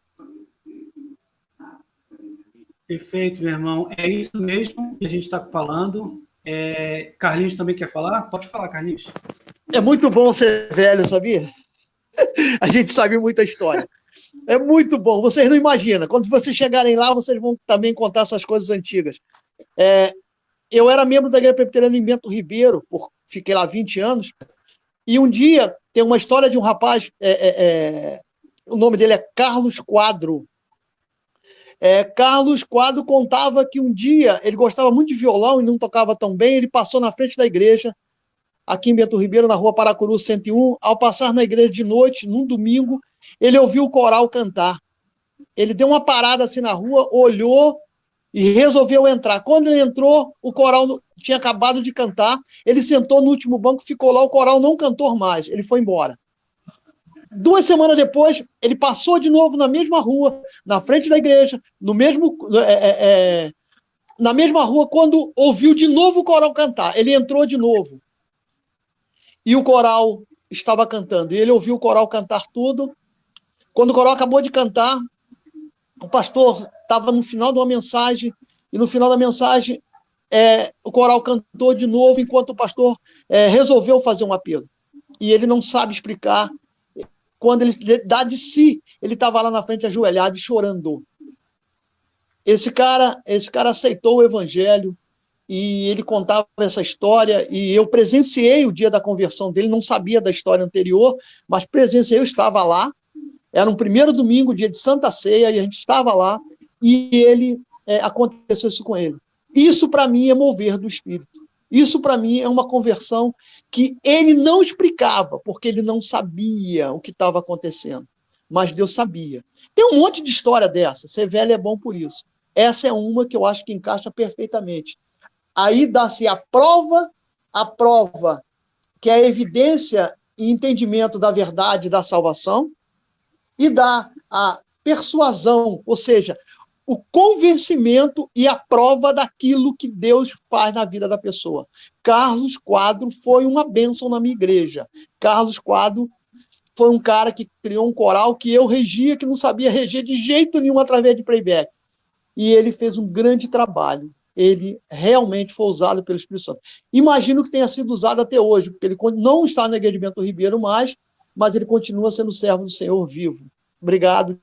Perfeito, meu irmão. É isso mesmo que a gente está falando. Carlinhos também quer falar? Pode falar, Carlinhos. É muito bom ser velho, sabia? A gente sabe muita história. É muito bom. Vocês não imaginam. Quando vocês chegarem lá, vocês vão também contar essas coisas antigas. Eu era membro da Igreja Presbiteriana em Bento Ribeiro, fiquei lá 20 anos, e um dia tem uma história de um rapaz, o nome dele é Carlos Quadro. Carlos Quadro contava que um dia ele gostava muito de violão e não tocava tão bem, ele passou na frente da igreja, aqui em Bento Ribeiro, na rua Paracuru 101, ao passar na igreja de noite, num domingo, ele ouviu o coral cantar. Ele deu uma parada assim na rua, olhou e resolveu entrar. Quando ele entrou, o coral tinha acabado de cantar, ele sentou no último banco, ficou lá, o coral não cantou mais, ele foi embora. 2 semanas depois, ele passou de novo na mesma rua, na frente da igreja, na mesma rua, quando ouviu de novo o coral cantar. Ele entrou de novo. E o coral estava cantando. E ele ouviu o coral cantar tudo. Quando o coral acabou de cantar, o pastor estava no final de uma mensagem, e no final da mensagem, o coral cantou de novo, enquanto o pastor resolveu fazer um apelo. E ele não sabe explicar. Quando ele dá de si, ele estava lá na frente ajoelhado e chorando. Esse cara aceitou o evangelho e ele contava essa história e eu presenciei o dia da conversão dele, não sabia da história anterior, mas presenciei, eu estava lá, era um primeiro domingo, dia de Santa Ceia, e a gente estava lá e aconteceu isso com ele. Isso para mim é mover do Espírito. Isso, para mim, é uma conversão que ele não explicava, porque ele não sabia o que estava acontecendo. Mas Deus sabia. Tem um monte de história dessa. Ser velho é bom por isso. Essa é uma que eu acho que encaixa perfeitamente. Aí dá-se a prova que é a evidência e entendimento da verdade da salvação, e dá a persuasão, ou seja, o convencimento e a prova daquilo que Deus faz na vida da pessoa. Carlos Quadro foi uma bênção na minha igreja. Carlos Quadro foi um cara que criou um coral que eu regia, que não sabia reger de jeito nenhum através de playback. E ele fez um grande trabalho. Ele realmente foi usado pelo Espírito Santo. Imagino que tenha sido usado até hoje, porque ele não está na igreja de Bento Ribeiro mais, mas ele continua sendo servo do Senhor vivo. Obrigado.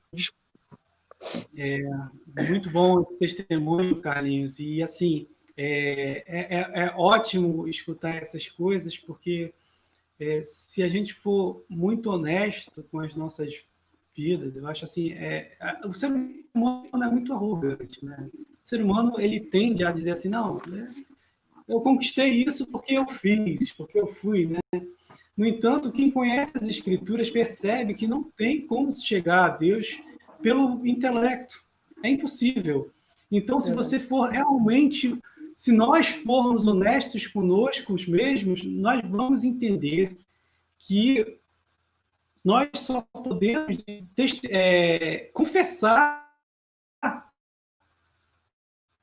Muito bom o testemunho, Carlinhos. E, assim, é ótimo escutar essas coisas, porque se a gente for muito honesto com as nossas vidas, eu acho assim, o ser humano é muito arrogante, né? O ser humano, ele tende a dizer assim, não, eu conquistei isso porque eu fiz, porque eu fui, né? No entanto, quem conhece as Escrituras percebe que não tem como se chegar a Deus pelo intelecto. É impossível. Então, se você for realmente, se nós formos honestos conosco mesmos, nós vamos entender que nós só podemos confessar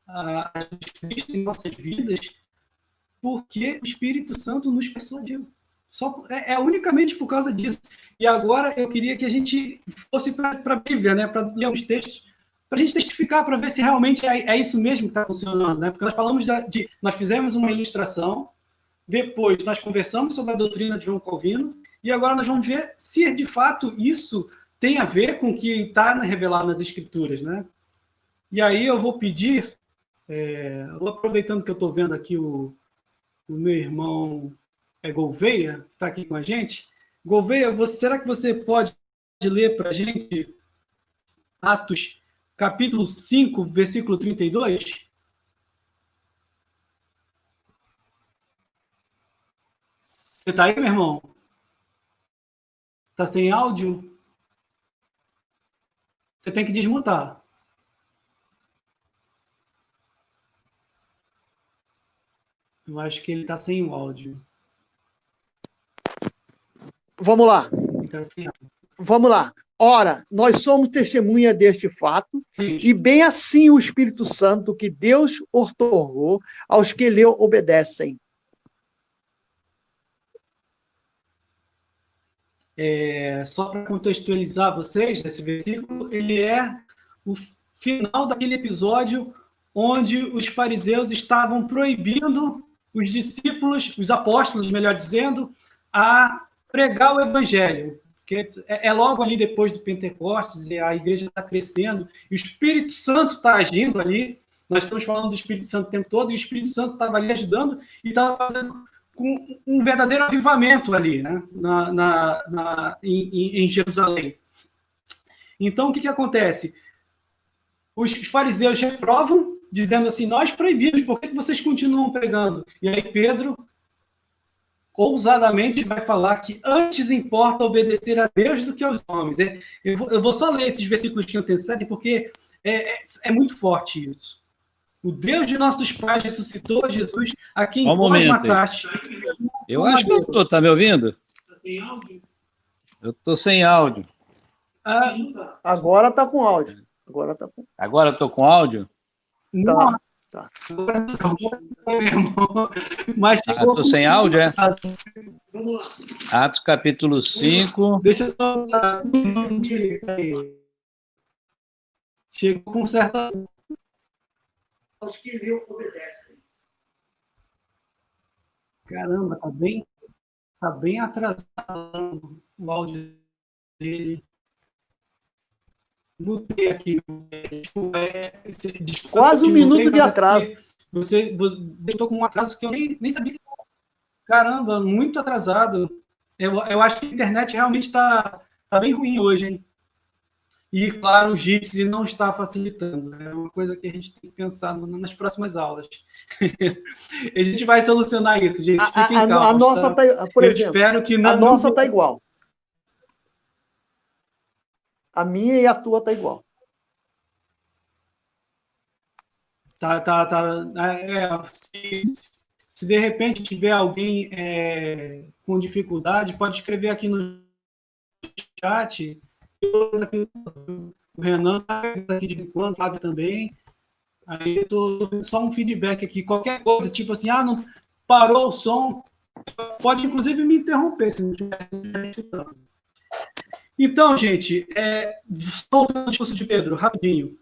a Jesus Cristo em nossas vidas porque o Espírito Santo nos persuadiu. Unicamente por causa disso. E agora eu queria que a gente fosse para a Bíblia, né, para ler uns textos, para a gente testificar, para ver se realmente é isso mesmo que está funcionando. Né? Porque nós falamos nós fizemos uma ilustração, depois nós conversamos sobre a doutrina de João Calvino, e agora nós vamos ver se de fato isso tem a ver com o que está revelado nas Escrituras. Né? E aí eu vou pedir, aproveitando que eu estou vendo aqui o meu irmão Gouveia, que está aqui com a gente. Gouveia, será que você pode ler para a gente Atos, capítulo 5, versículo 32? Você está aí, meu irmão? Está sem áudio? Você tem que desmutar. Eu acho que ele está sem o áudio. Vamos lá. Vamos lá. Ora, nós somos testemunha deste fato, e bem assim o Espírito Santo que Deus outorgou aos que lhe obedecem. Só para contextualizar vocês, esse versículo, ele é o final daquele episódio onde os fariseus estavam proibindo os discípulos, os apóstolos, melhor dizendo, a pregar o evangelho. Porque é logo ali depois do Pentecostes, e a igreja está crescendo, e o Espírito Santo está agindo ali. Nós estamos falando do Espírito Santo o tempo todo, e o Espírito Santo estava ali ajudando e estava fazendo um verdadeiro avivamento ali, né? em Jerusalém. Então, o que acontece? Os fariseus reprovam, dizendo assim, nós proibimos, por que vocês continuam pregando? E aí Pedro ousadamente vai falar que antes importa obedecer a Deus do que aos homens. Eu vou só ler esses versículos que antecedem, porque é muito forte isso. O Deus de nossos pais ressuscitou Jesus, a quem vós mataste. Eu acho que eu estou, tá me ouvindo? Eu estou sem áudio. Agora está com áudio. Agora estou com áudio? Não. Tá. Mas estou sem áudio, é? Atos capítulo 5. Deixa eu só... Chegou com certa... Aos que lhe obedecem. Caramba, tá bem atrasado o áudio dele. Mudei aqui. Quase um minuto de atraso. Você estou com um atraso que eu nem sabia. Caramba, muito atrasado. Eu acho que a internet realmente está bem ruim hoje, hein? E, claro, o Jitsi não está facilitando. É uma coisa que a gente tem que pensar nas próximas aulas. A gente vai solucionar isso, gente. Fiquem calmos, a nossa, tá, por exemplo, espero que não, a nossa está igual. A minha e a tua está igual. Se de repente tiver alguém com dificuldade, pode escrever aqui no chat. O Renan está aqui de vez em quando, Flávio também. Aí eu estou só um feedback aqui. Qualquer coisa, tipo assim, não parou o som, pode inclusive me interromper se não estiver escutando. Então, gente, voltando ao discurso de Pedro, rapidinho.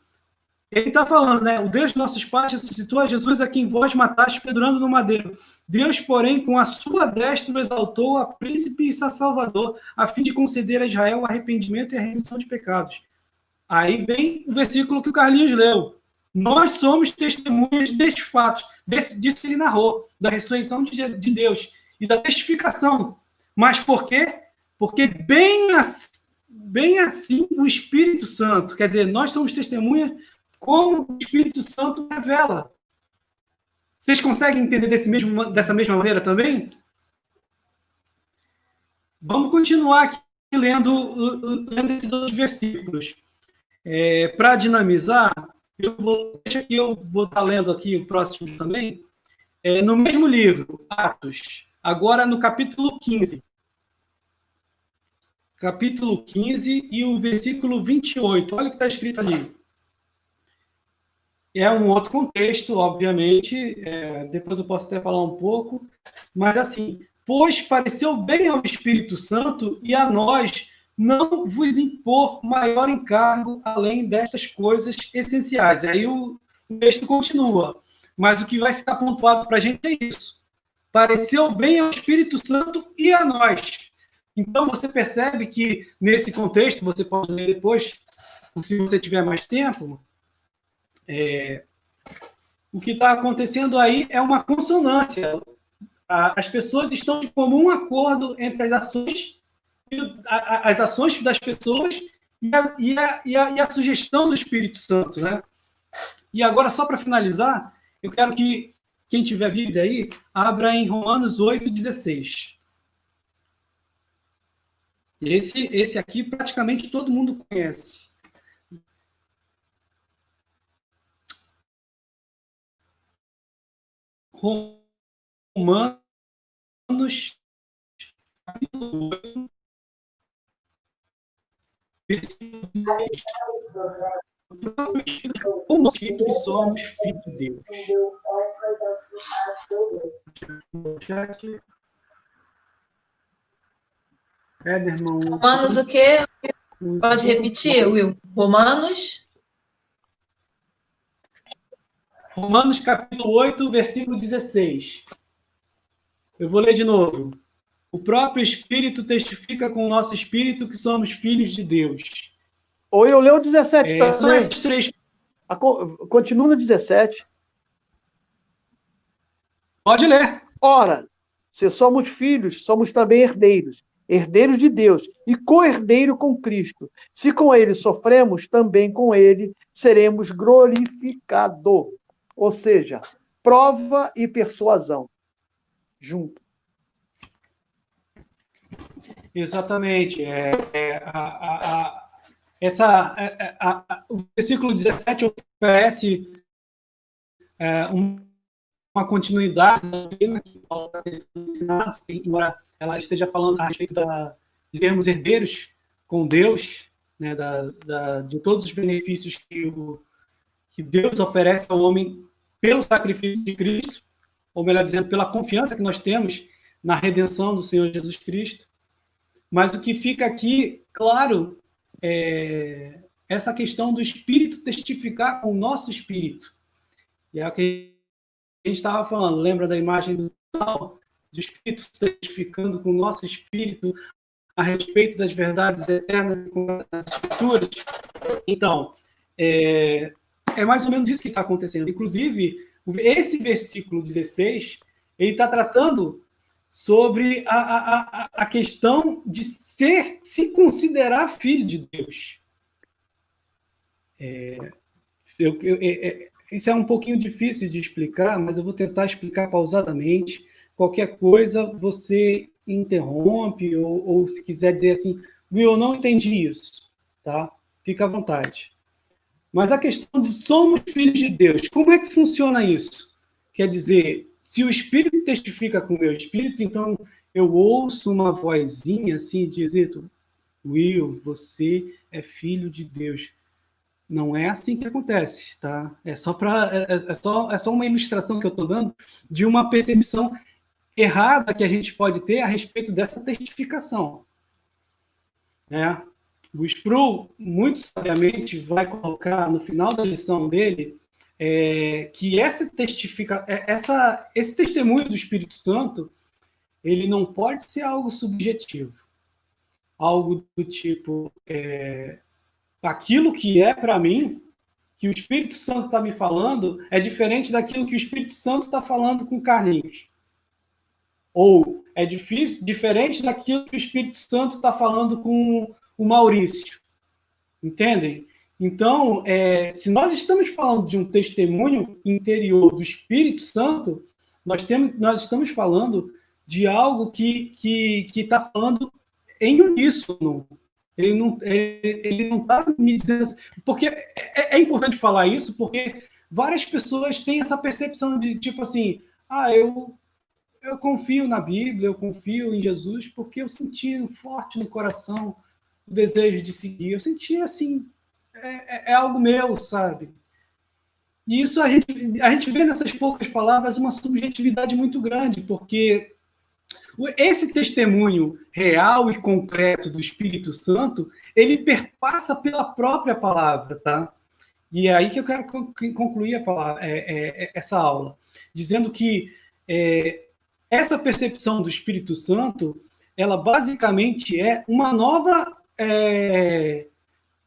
Ele está falando, né? O Deus de nossos pais ressuscitou a Jesus, a quem vós mataste pendurando no madeiro. Deus, porém, com a sua destra exaltou a príncipe e a salvador, a fim de conceder a Israel o arrependimento e a remissão de pecados. Aí vem o versículo que o Carlinhos leu. Nós somos testemunhas destes fatos, disso que ele narrou, da ressurreição de Deus e da testificação. Mas por quê? Porque bem assim o Espírito Santo, quer dizer, nós somos testemunhas como o Espírito Santo revela. Vocês conseguem entender dessa mesma maneira também? Vamos continuar aqui lendo esses outros versículos. Para dinamizar, eu vou estar lendo aqui o próximo também. No mesmo livro, Atos, agora no capítulo 15. capítulo 15 e o versículo 28. Olha o que está escrito ali. É um outro contexto, obviamente, depois eu posso até falar um pouco, mas assim, pois pareceu bem ao Espírito Santo e a nós não vos impor maior encargo além destas coisas essenciais. Aí o texto continua, mas o que vai ficar pontuado para a gente é isso. Pareceu bem ao Espírito Santo e a nós. Então, você percebe que, nesse contexto, você pode ler depois, se você tiver mais tempo, o que está acontecendo aí é uma consonância. As pessoas estão de comum acordo entre as ações das pessoas e a sugestão do Espírito Santo, né? E agora, só para finalizar, eu quero que quem tiver Bíblia aí, abra em Romanos 8,16. Esse aqui praticamente todo mundo conhece. Romanos, capítulo 8, versículo 16. O nosso Espírito que somos filhos de Deus. Meu irmão. Romanos o quê? Pode repetir, Will? Romanos? Romanos capítulo 8, versículo 16. Eu vou ler de novo. O próprio Espírito testifica com o nosso Espírito que somos filhos de Deus. Ou eu leio o 17 também. São esses três. Continua no 17. Pode ler. Ora, se somos filhos, somos também herdeiros, herdeiros de Deus e co-herdeiro com Cristo. Se com ele sofremos, também com ele seremos glorificados. Ou seja, prova e persuasão. Junto. Exatamente. O versículo 17 oferece uma continuidade da doutrina que Paulo está tentando ensinar, embora ela esteja falando a respeito de sermos herdeiros com Deus, né, de todos os benefícios que Deus oferece ao homem pelo sacrifício de Cristo, ou melhor dizendo, pela confiança que nós temos na redenção do Senhor Jesus Cristo. Mas o que fica aqui, claro, é essa questão do Espírito testificar com o nosso Espírito. E é o que a gente estava falando, lembra da imagem do Espírito testificando com o nosso Espírito a respeito das verdades eternas das Escrituras? Então, é mais ou menos isso que está acontecendo. Inclusive, esse versículo 16, ele está tratando sobre a questão de se considerar filho de Deus. Isso é um pouquinho difícil de explicar, mas eu vou tentar explicar pausadamente. Qualquer coisa, você interrompe, ou se quiser dizer assim, Will, eu não entendi isso, tá? Fica à vontade. Mas a questão de somos filhos de Deus, como é que funciona isso? Quer dizer, se o Espírito testifica com o meu Espírito, então eu ouço uma vozinha assim, dizendo, Will, você é filho de Deus. Não é assim que acontece, tá? É só uma ilustração que eu estou dando de uma percepção errada que a gente pode ter a respeito dessa testificação. O Sproul, muito sabiamente, vai colocar no final da lição dele que esse testemunho do Espírito Santo, ele não pode ser algo subjetivo. Algo do tipo, aquilo que é para mim, que o Espírito Santo está me falando, é diferente daquilo que o Espírito Santo está falando com Carlinhos. Ou é diferente daquilo que o Espírito Santo está falando com o Maurício. Entendem? Então, se nós estamos falando de um testemunho interior do Espírito Santo, nós estamos falando de algo que está falando em uníssono. Ele não está me dizendo assim, porque é importante falar isso, porque várias pessoas têm essa percepção de tipo assim, eu confio na Bíblia, eu confio em Jesus, porque eu senti forte no coração o desejo de seguir. Eu sentia assim, é algo meu, sabe? E isso a gente vê nessas poucas palavras uma subjetividade muito grande, porque esse testemunho real e concreto do Espírito Santo, ele perpassa pela própria palavra, tá? E é aí que eu quero concluir essa aula, dizendo que essa percepção do Espírito Santo, ela basicamente é uma nova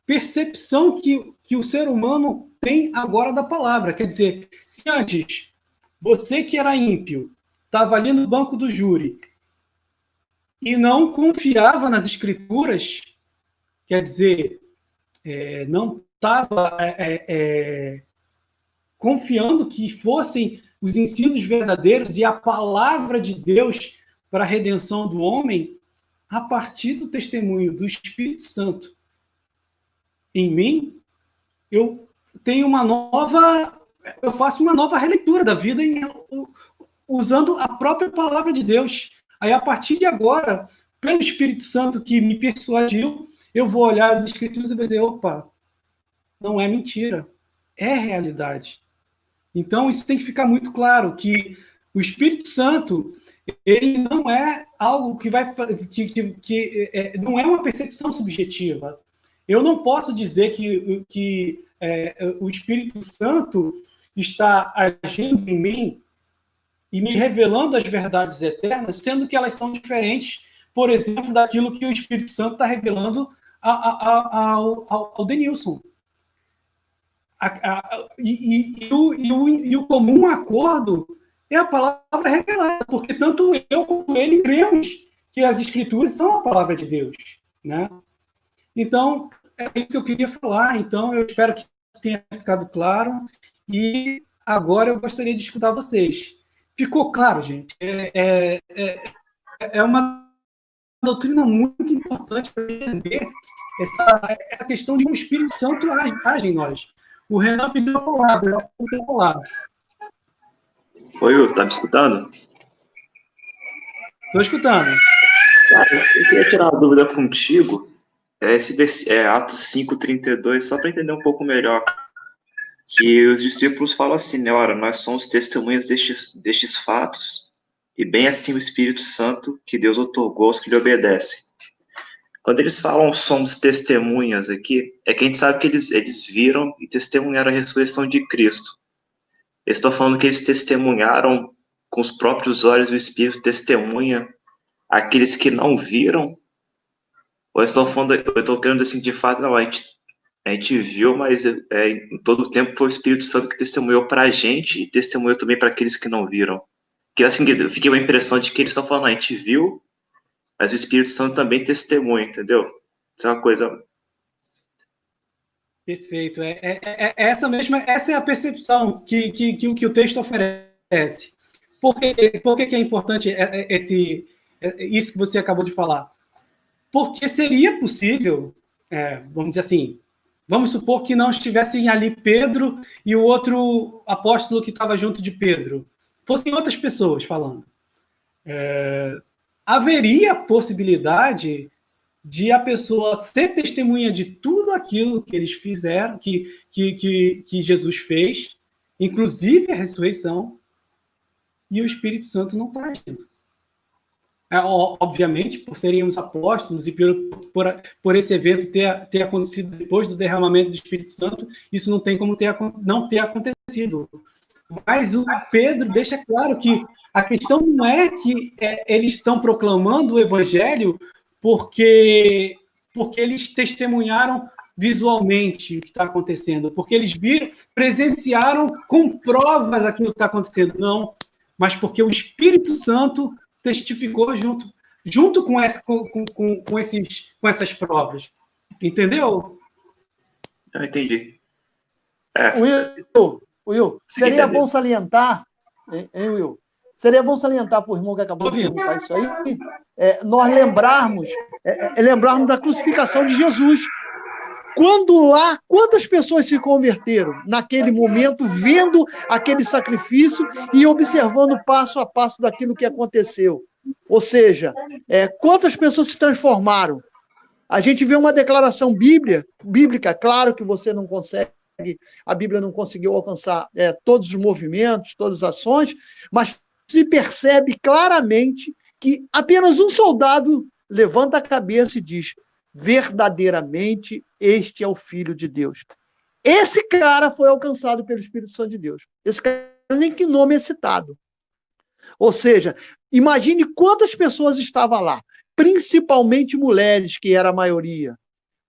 percepção que o ser humano tem agora da palavra. Quer dizer, se antes você que era ímpio estava ali no banco do júri e não confiava nas Escrituras, quer dizer, não estava confiando que fossem os ensinos verdadeiros e a palavra de Deus para a redenção do homem, a partir do testemunho do Espírito Santo em mim, eu faço uma nova releitura da vida usando a própria palavra de Deus. Aí, a partir de agora, pelo Espírito Santo que me persuadiu, eu vou olhar as Escrituras e vou dizer, opa, não é mentira, é realidade. Então, isso tem que ficar muito claro, que o Espírito Santo, ele não é algo que não é uma percepção subjetiva. Eu não posso dizer que o Espírito Santo está agindo em mim e me revelando as verdades eternas, sendo que elas são diferentes, por exemplo, daquilo que o Espírito Santo está revelando ao Denilson. E o comum acordo é a palavra revelada, porque tanto eu como ele cremos que as Escrituras são a palavra de Deus, né? Então, é isso que eu queria falar. Então, eu espero que tenha ficado claro. E agora eu gostaria de escutar vocês. Ficou claro, gente? É uma doutrina muito importante para entender essa questão de um Espírito Santo age em nós. O Renan pediu a palavra. Oi, Will, tá me escutando? Estou escutando. Cara, eu queria tirar uma dúvida contigo. Atos 5:32, só para entender um pouco melhor. Que os discípulos falam assim, né? Ora, nós somos testemunhas destes fatos, e bem assim o Espírito Santo que Deus otorgou aos que lhe obedecem. Quando eles falam somos testemunhas aqui, é que a gente sabe que eles viram e testemunharam a ressurreição de Cristo. Eles estão falando que eles testemunharam com os próprios olhos, o Espírito testemunha aqueles que não viram. Ou eu estou querendo assim, de fato, não, a gente viu, mas em todo o tempo foi o Espírito Santo que testemunhou para a gente e testemunhou também para aqueles que não viram. Que assim, eu fiquei com a impressão de que eles estão falando, a gente viu, mas o Espírito Santo também testemunha, entendeu? Isso é uma coisa... Perfeito. Essa é a percepção que o texto oferece. Por que é importante isso que você acabou de falar? Porque seria possível, vamos dizer assim, vamos supor que não estivessem ali Pedro e o outro apóstolo que estava junto de Pedro. Fossem outras pessoas falando. Haveria possibilidade de a pessoa ser testemunha de tudo aquilo que eles fizeram, que Jesus fez, inclusive a ressurreição, e o Espírito Santo não está agindo. Obviamente, por sermos apóstolos e por esse evento ter acontecido depois do derramamento do Espírito Santo, isso não tem como não ter acontecido. Mas o Pedro deixa claro que a questão não é que eles estão proclamando o Evangelho porque eles testemunharam visualmente o que está acontecendo, porque eles presenciaram com provas aquilo que está acontecendo. Não, mas porque o Espírito Santo testificou junto com essas provas. Entendeu? Eu entendi. Will, seria bom salientar, hein, Will? Seria bom salientar para o irmão que acabou de perguntar isso aí, nós lembrarmos da crucificação de Jesus. Quantas pessoas se converteram naquele momento, vendo aquele sacrifício e observando passo a passo daquilo que aconteceu? Ou seja, quantas pessoas se transformaram? A gente vê uma declaração bíblica, claro que você não consegue, a Bíblia não conseguiu alcançar todos os movimentos, todas as ações, mas se percebe claramente que apenas um soldado levanta a cabeça e diz: verdadeiramente este é o Filho de Deus. Esse cara foi alcançado pelo Espírito Santo de Deus. Esse cara nem que nome é citado. Ou seja, imagine quantas pessoas estavam lá, principalmente mulheres, que era a maioria.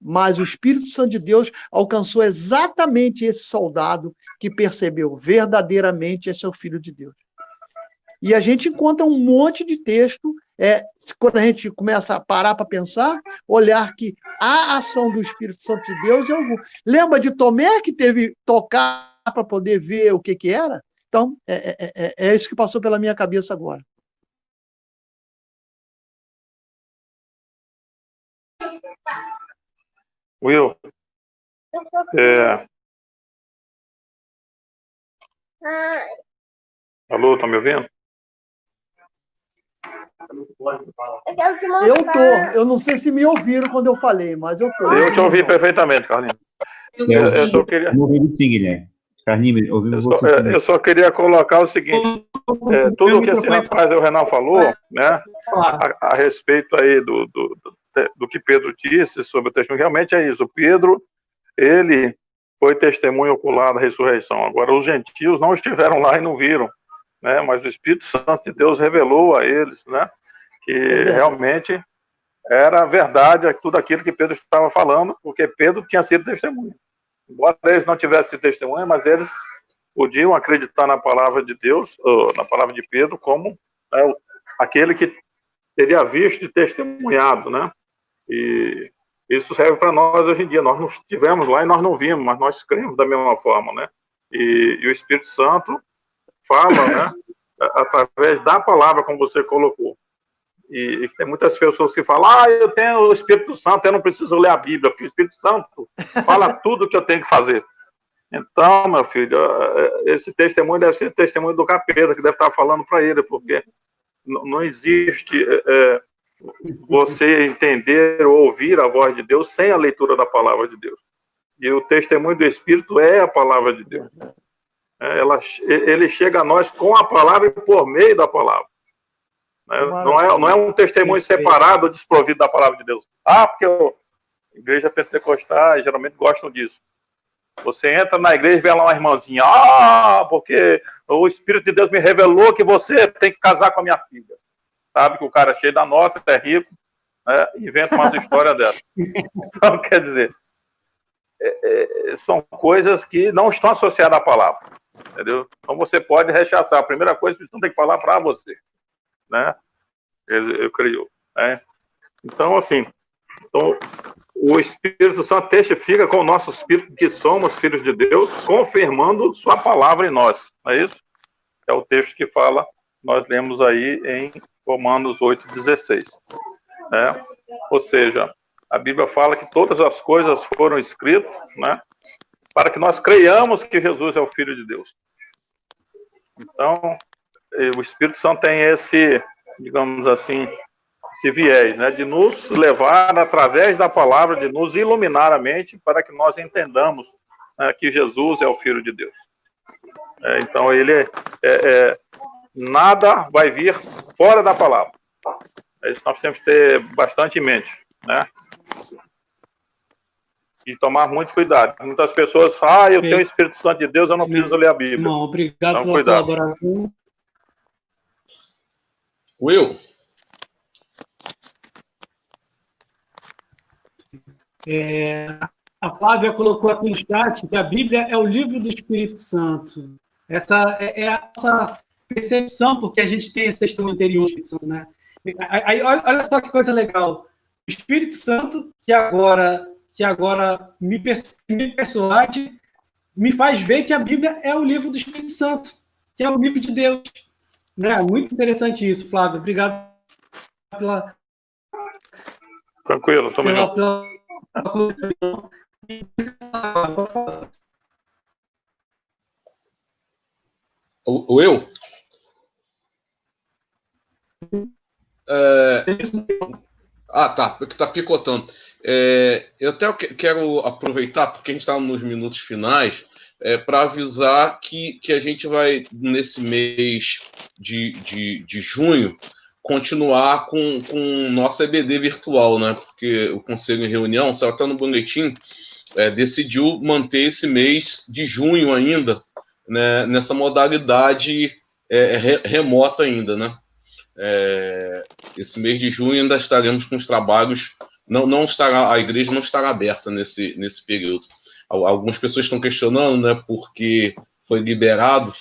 Mas o Espírito Santo de Deus alcançou exatamente esse soldado que percebeu verdadeiramente esse é o Filho de Deus. E a gente encontra um monte de texto, quando a gente começa a parar para pensar, olhar que a ação do Espírito Santo de Deus é algum. Lembra de Tomé, que teve tocar para poder ver o que era? Então, é isso que passou pela minha cabeça agora. Will, alô, tá me ouvindo? Eu tô. Eu não sei se me ouviram quando eu falei, mas eu tô. Eu te ouvi perfeitamente, Carlinhos. Eu só queria... Carlinhos, ouvimos você. Eu só queria colocar o seguinte: tudo o que esse rapaz, o Renan, falou, né, a respeito aí do que Pedro disse sobre o testemunho, realmente é isso. Pedro, ele foi testemunho ocular da ressurreição. Agora, os gentios não estiveram lá e não viram, né, mas o Espírito Santo de Deus revelou a eles, né, que realmente era verdade tudo aquilo que Pedro estava falando, porque Pedro tinha sido testemunho. Embora eles não tivessem testemunha, mas eles podiam acreditar na palavra de Deus, ou na palavra de Pedro, como aquele que teria visto e testemunhado, né? E isso serve para nós hoje em dia. Nós não estivemos lá e nós não vimos, mas nós cremos da mesma forma, né? E o Espírito Santo fala, né? Através da palavra, como você colocou. E tem muitas pessoas que falam: eu tenho o Espírito Santo, eu não preciso ler a Bíblia, porque o Espírito Santo fala tudo o que eu tenho que fazer. Então, meu filho, esse testemunho deve ser o testemunho do capeta, que deve estar falando para ele, porque não existe você entender ou ouvir a voz de Deus sem a leitura da palavra de Deus. E o testemunho do Espírito é a palavra de Deus. Ele chega a nós com a palavra e por meio da palavra. Não é um testemunho separado ou desprovido da palavra de Deus. Porque a igreja pentecostal geralmente gostam disso. Você entra na igreja e vê lá uma irmãzinha: porque o Espírito de Deus me revelou que você tem que casar com a minha filha. Sabe que o cara é cheio da nota, é rico, né, inventa umas histórias dessas. Então, quer dizer, são coisas que não estão associadas à palavra. Entendeu? Então você pode rechaçar. A primeira coisa que você tem que falar para você. Né? Eu creio. Né? Então, assim, o Espírito Santo testifica com o nosso espírito que somos filhos de Deus, confirmando sua palavra em nós. Não é isso? É o texto que fala, nós lemos aí em Romanos 8,16. Né? Ou seja, a Bíblia fala que todas as coisas foram escritas, né, para que nós creiamos que Jesus é o Filho de Deus. Então, o Espírito Santo tem esse, digamos assim, esse viés, né, de nos levar através da palavra, de nos iluminar a mente para que nós entendamos, né, que Jesus é o Filho de Deus. Então, ele nada vai vir fora da palavra. Isso nós temos que ter bastante em mente, né? E tomar muito cuidado. Muitas pessoas falam: eu tenho o Espírito Santo de Deus, eu não preciso ler a Bíblia. Não, obrigado então, pela cuidado. colaboração. Will? A Flávia colocou aqui no chat que a Bíblia é o livro do Espírito Santo. Essa é a nossa percepção, porque a gente tem esse testemunho interior do Espírito Santo, né? Aí, olha só que coisa legal. O Espírito Santo, que agora me persuade, me faz ver que a Bíblia é o livro do Espírito Santo, que é o livro de Deus. Né? Muito interessante isso, Flávio. Obrigado pela... Tranquilo, tamo junto. Will? Ah, tá, porque tá picotando. Eu até quero aproveitar, porque a gente está nos minutos finais, para avisar que a gente vai, nesse mês de junho, continuar com nossa EBD virtual, né? Porque o Conselho em Reunião, só está no boletim, decidiu manter esse mês de junho ainda, né, nessa modalidade remota ainda, né? Esse mês de junho ainda estaremos com os trabalhos, não estará, a igreja não estará aberta nesse período. Algumas pessoas estão questionando, né, porque foi liberado,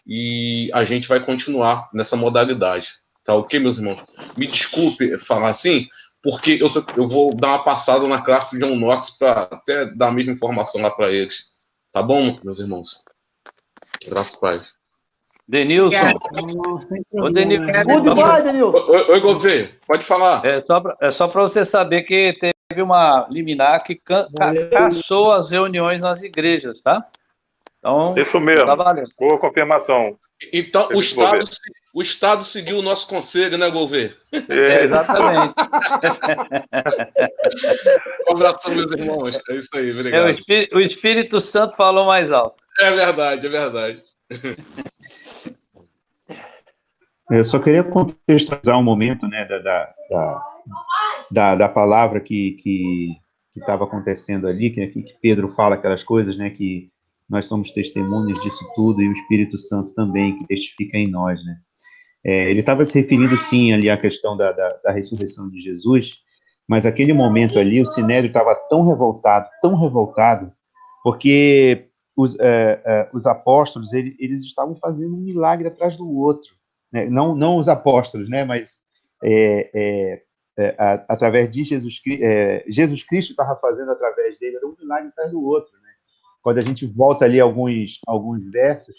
e a gente vai continuar nessa modalidade. Tá ok, meus irmãos? Me desculpe falar assim, porque eu vou dar uma passada na classe de John Knox para até dar a mesma informação lá para eles. Tá bom, meus irmãos? Graças a Deus. Denilson. Ô, Denilson. Goodbye, Denilson. Oi, Gouveia, pode falar. É só para você saber que teve uma liminar que caçou as reuniões nas igrejas, tá? Então, isso mesmo. Tá valendo. Boa confirmação. Então, o Estado seguiu o nosso conselho, né, Gouveia? Exatamente. Um abraço, meus irmãos. É isso aí, obrigado. O Espírito Santo falou mais alto. É verdade, é verdade. Eu só queria contextualizar um momento, né, da palavra que estava acontecendo ali, que Pedro fala aquelas coisas, né, que nós somos testemunhas disso tudo, e o Espírito Santo também, que testifica em nós, né. Ele estava se referindo, sim, ali à questão da ressurreição de Jesus, mas aquele momento ali, o Sinédrio estava tão revoltado, porque os apóstolos, eles estavam fazendo um milagre atrás do outro, né? Não os apóstolos, né, mas através de Jesus Cristo estava fazendo através dele, era um milagre atrás do outro, né? Quando a gente volta ali alguns versos,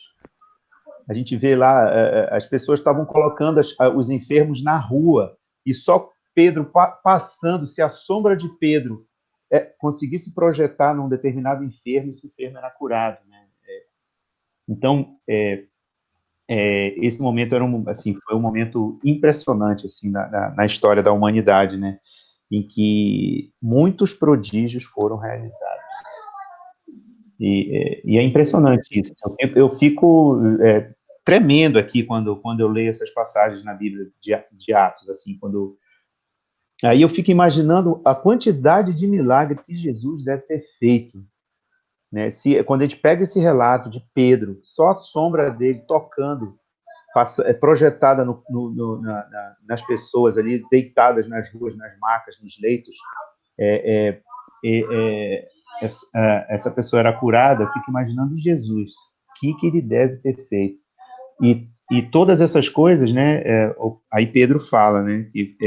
a gente vê lá, as pessoas estavam colocando os enfermos na rua, e só Pedro passando, se a sombra de Pedro conseguisse projetar num determinado enfermo, esse enfermo era curado, né? Então, esse momento foi um momento impressionante, assim, na história da humanidade, né? Em que muitos prodígios foram realizados. E é impressionante isso. Eu fico tremendo aqui quando eu leio essas passagens na Bíblia de Atos, assim, aí eu fico imaginando a quantidade de milagres que Jesus deve ter feito, né? Quando a gente pega esse relato de Pedro, só a sombra dele tocando, projetada nas pessoas ali, deitadas nas ruas, nas macas, nos leitos, essa pessoa era curada. Eu fico imaginando Jesus, o que ele deve ter feito. E todas essas coisas, né, aí Pedro fala, né, que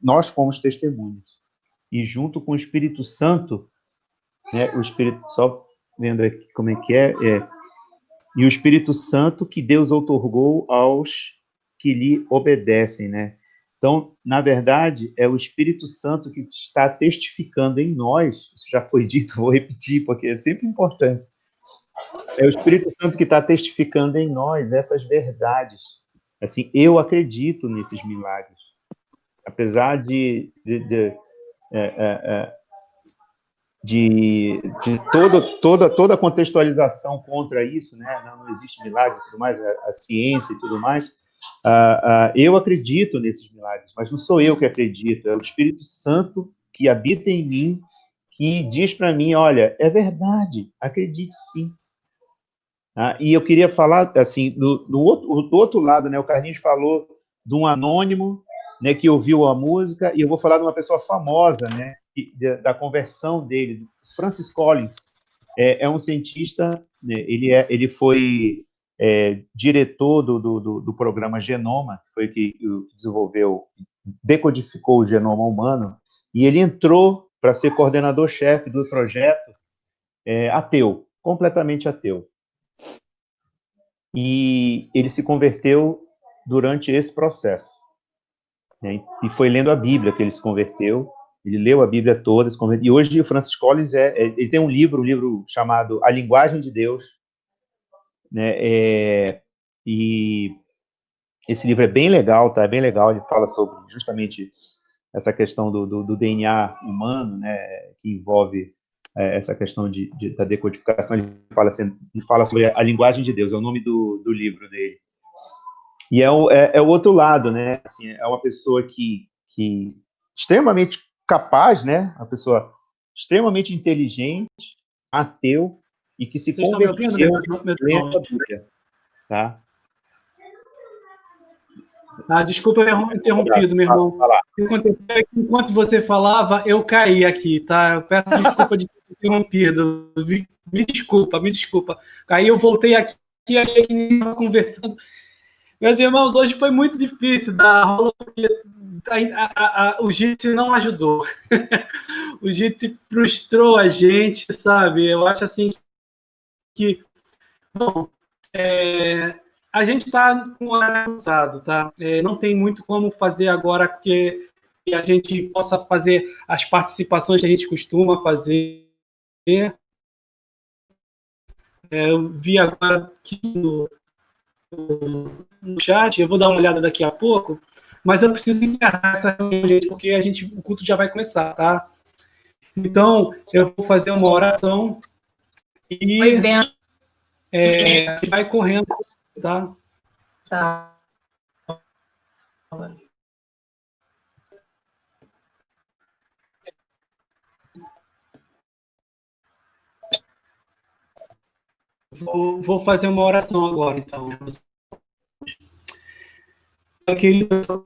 nós fomos testemunhas, e junto com o Espírito Santo, né, só vendo aqui como é que e o Espírito Santo que Deus outorgou aos que lhe obedecem, né? Então, na verdade, é o Espírito Santo que está testificando em nós, isso já foi dito, vou repetir, porque é sempre importante. É o Espírito Santo que está testificando em nós essas verdades. Assim, eu acredito nesses milagres. Apesar de toda a contextualização contra isso, né? Não existe milagre e tudo mais, a ciência e tudo mais, eu acredito nesses milagres, mas não sou eu que acredito, é o Espírito Santo que habita em mim, que diz para mim, olha, é verdade, acredite sim. E eu queria falar, assim, do outro lado, né? O Carlinhos falou de um anônimo, né, que ouviu a música, e eu vou falar de uma pessoa famosa, né, da conversão dele, Francis Collins. É um cientista, né, ele foi diretor do programa Genoma, que foi que decodificou o genoma humano, e ele entrou para ser coordenador-chefe do projeto ateu, completamente ateu. E ele se converteu durante esse processo, né? E foi lendo a Bíblia que ele se converteu. Ele leu a Bíblia toda, se converteu. E hoje o Francis Collins ele tem um livro chamado A Linguagem de Deus, né? E esse livro é bem legal, tá? É bem legal. Ele fala sobre justamente essa questão do DNA humano, né, que envolve essa questão da decodificação. Ele fala sobre a linguagem de Deus, é o nome do livro dele. E é o outro lado, né? Assim, é uma pessoa que extremamente capaz, né? Uma pessoa extremamente inteligente, ateu, e que se converteu na Bíblia, tá? Desculpa eu interrompido, meu irmão. O que aconteceu é que enquanto você falava, eu caí aqui, tá? Eu peço desculpa de ter interrompido. Me desculpa. Aí eu voltei aqui e achei que ninguém estava conversando. Meus irmãos, hoje foi muito difícil dar aula, porque o Jitsi não ajudou. O Jitsi frustrou a gente, sabe? Eu acho assim que... Bom, a gente está com o horário avançado, tá? Não tem muito como fazer agora que a gente possa fazer as participações que a gente costuma fazer. Eu vi agora aqui no chat, eu vou dar uma olhada daqui a pouco, mas eu preciso encerrar essa reunião, gente, porque o culto já vai começar, tá? Então, eu vou fazer uma oração e vai correndo, tá? Tá. Vou fazer uma oração agora, então. Querido, eu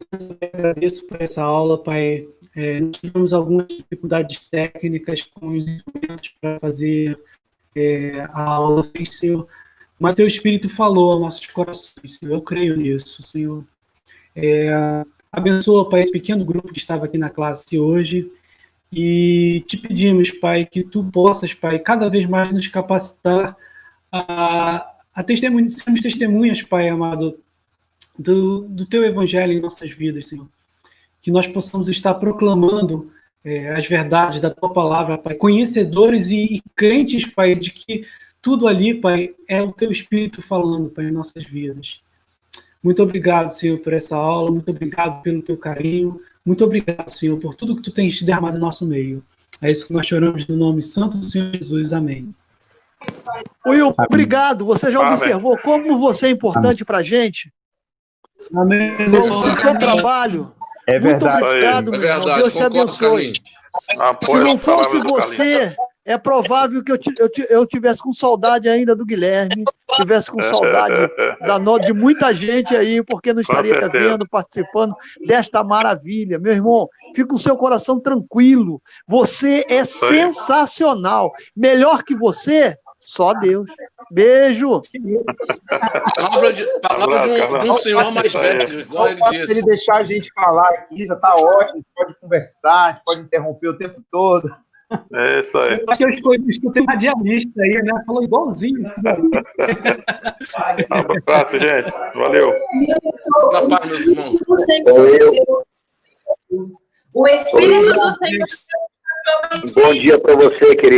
agradeço por essa aula, Pai. Nós tivemos algumas dificuldades técnicas com os instrumentos para fazer a aula, Senhor. Mas Teu Espírito falou aos nossos corações, Senhor. Eu creio nisso, Senhor. Abençoa, Pai, esse pequeno grupo que estava aqui na classe hoje. E te pedimos, Pai, que Tu possas, Pai, cada vez mais nos capacitar a sermos testemunhas, Pai amado, do Teu Evangelho em nossas vidas, Senhor. Que nós possamos estar proclamando as verdades da Tua palavra, Pai, conhecedores e crentes, Pai, de que tudo ali, Pai, é o Teu Espírito falando, Pai, em nossas vidas. Muito obrigado, Senhor, por essa aula, muito obrigado pelo Teu carinho, muito obrigado, Senhor, por tudo que Tu tens derramado no nosso meio. É isso que nós choramos no nome santo do Senhor Jesus. Amém. Will, obrigado. Você já observou como você é importante para a gente? Amém. O seu trabalho. É verdade. Muito obrigado, meu irmão. Deus te abençoe. Se não fosse você, é provável que eu tivesse com saudade ainda do Guilherme, tivesse com saudade de muita gente aí, porque não estaria vendo, participando desta maravilha. Meu irmão, fica com o seu coração tranquilo. Você é sensacional. Melhor que você, só Deus. Beijo. Palavra de um senhor mais velho. Só ele deixar a gente falar aqui, já está ótimo. A gente pode conversar, a gente pode interromper o tempo todo. É isso aí. Eu acho que eu escutei uma diarista aí, né? Falou igualzinho. Abraço, gente. Valeu. Na paz, meus irmãos. O Espírito do Senhor. Bom dia para você, querido.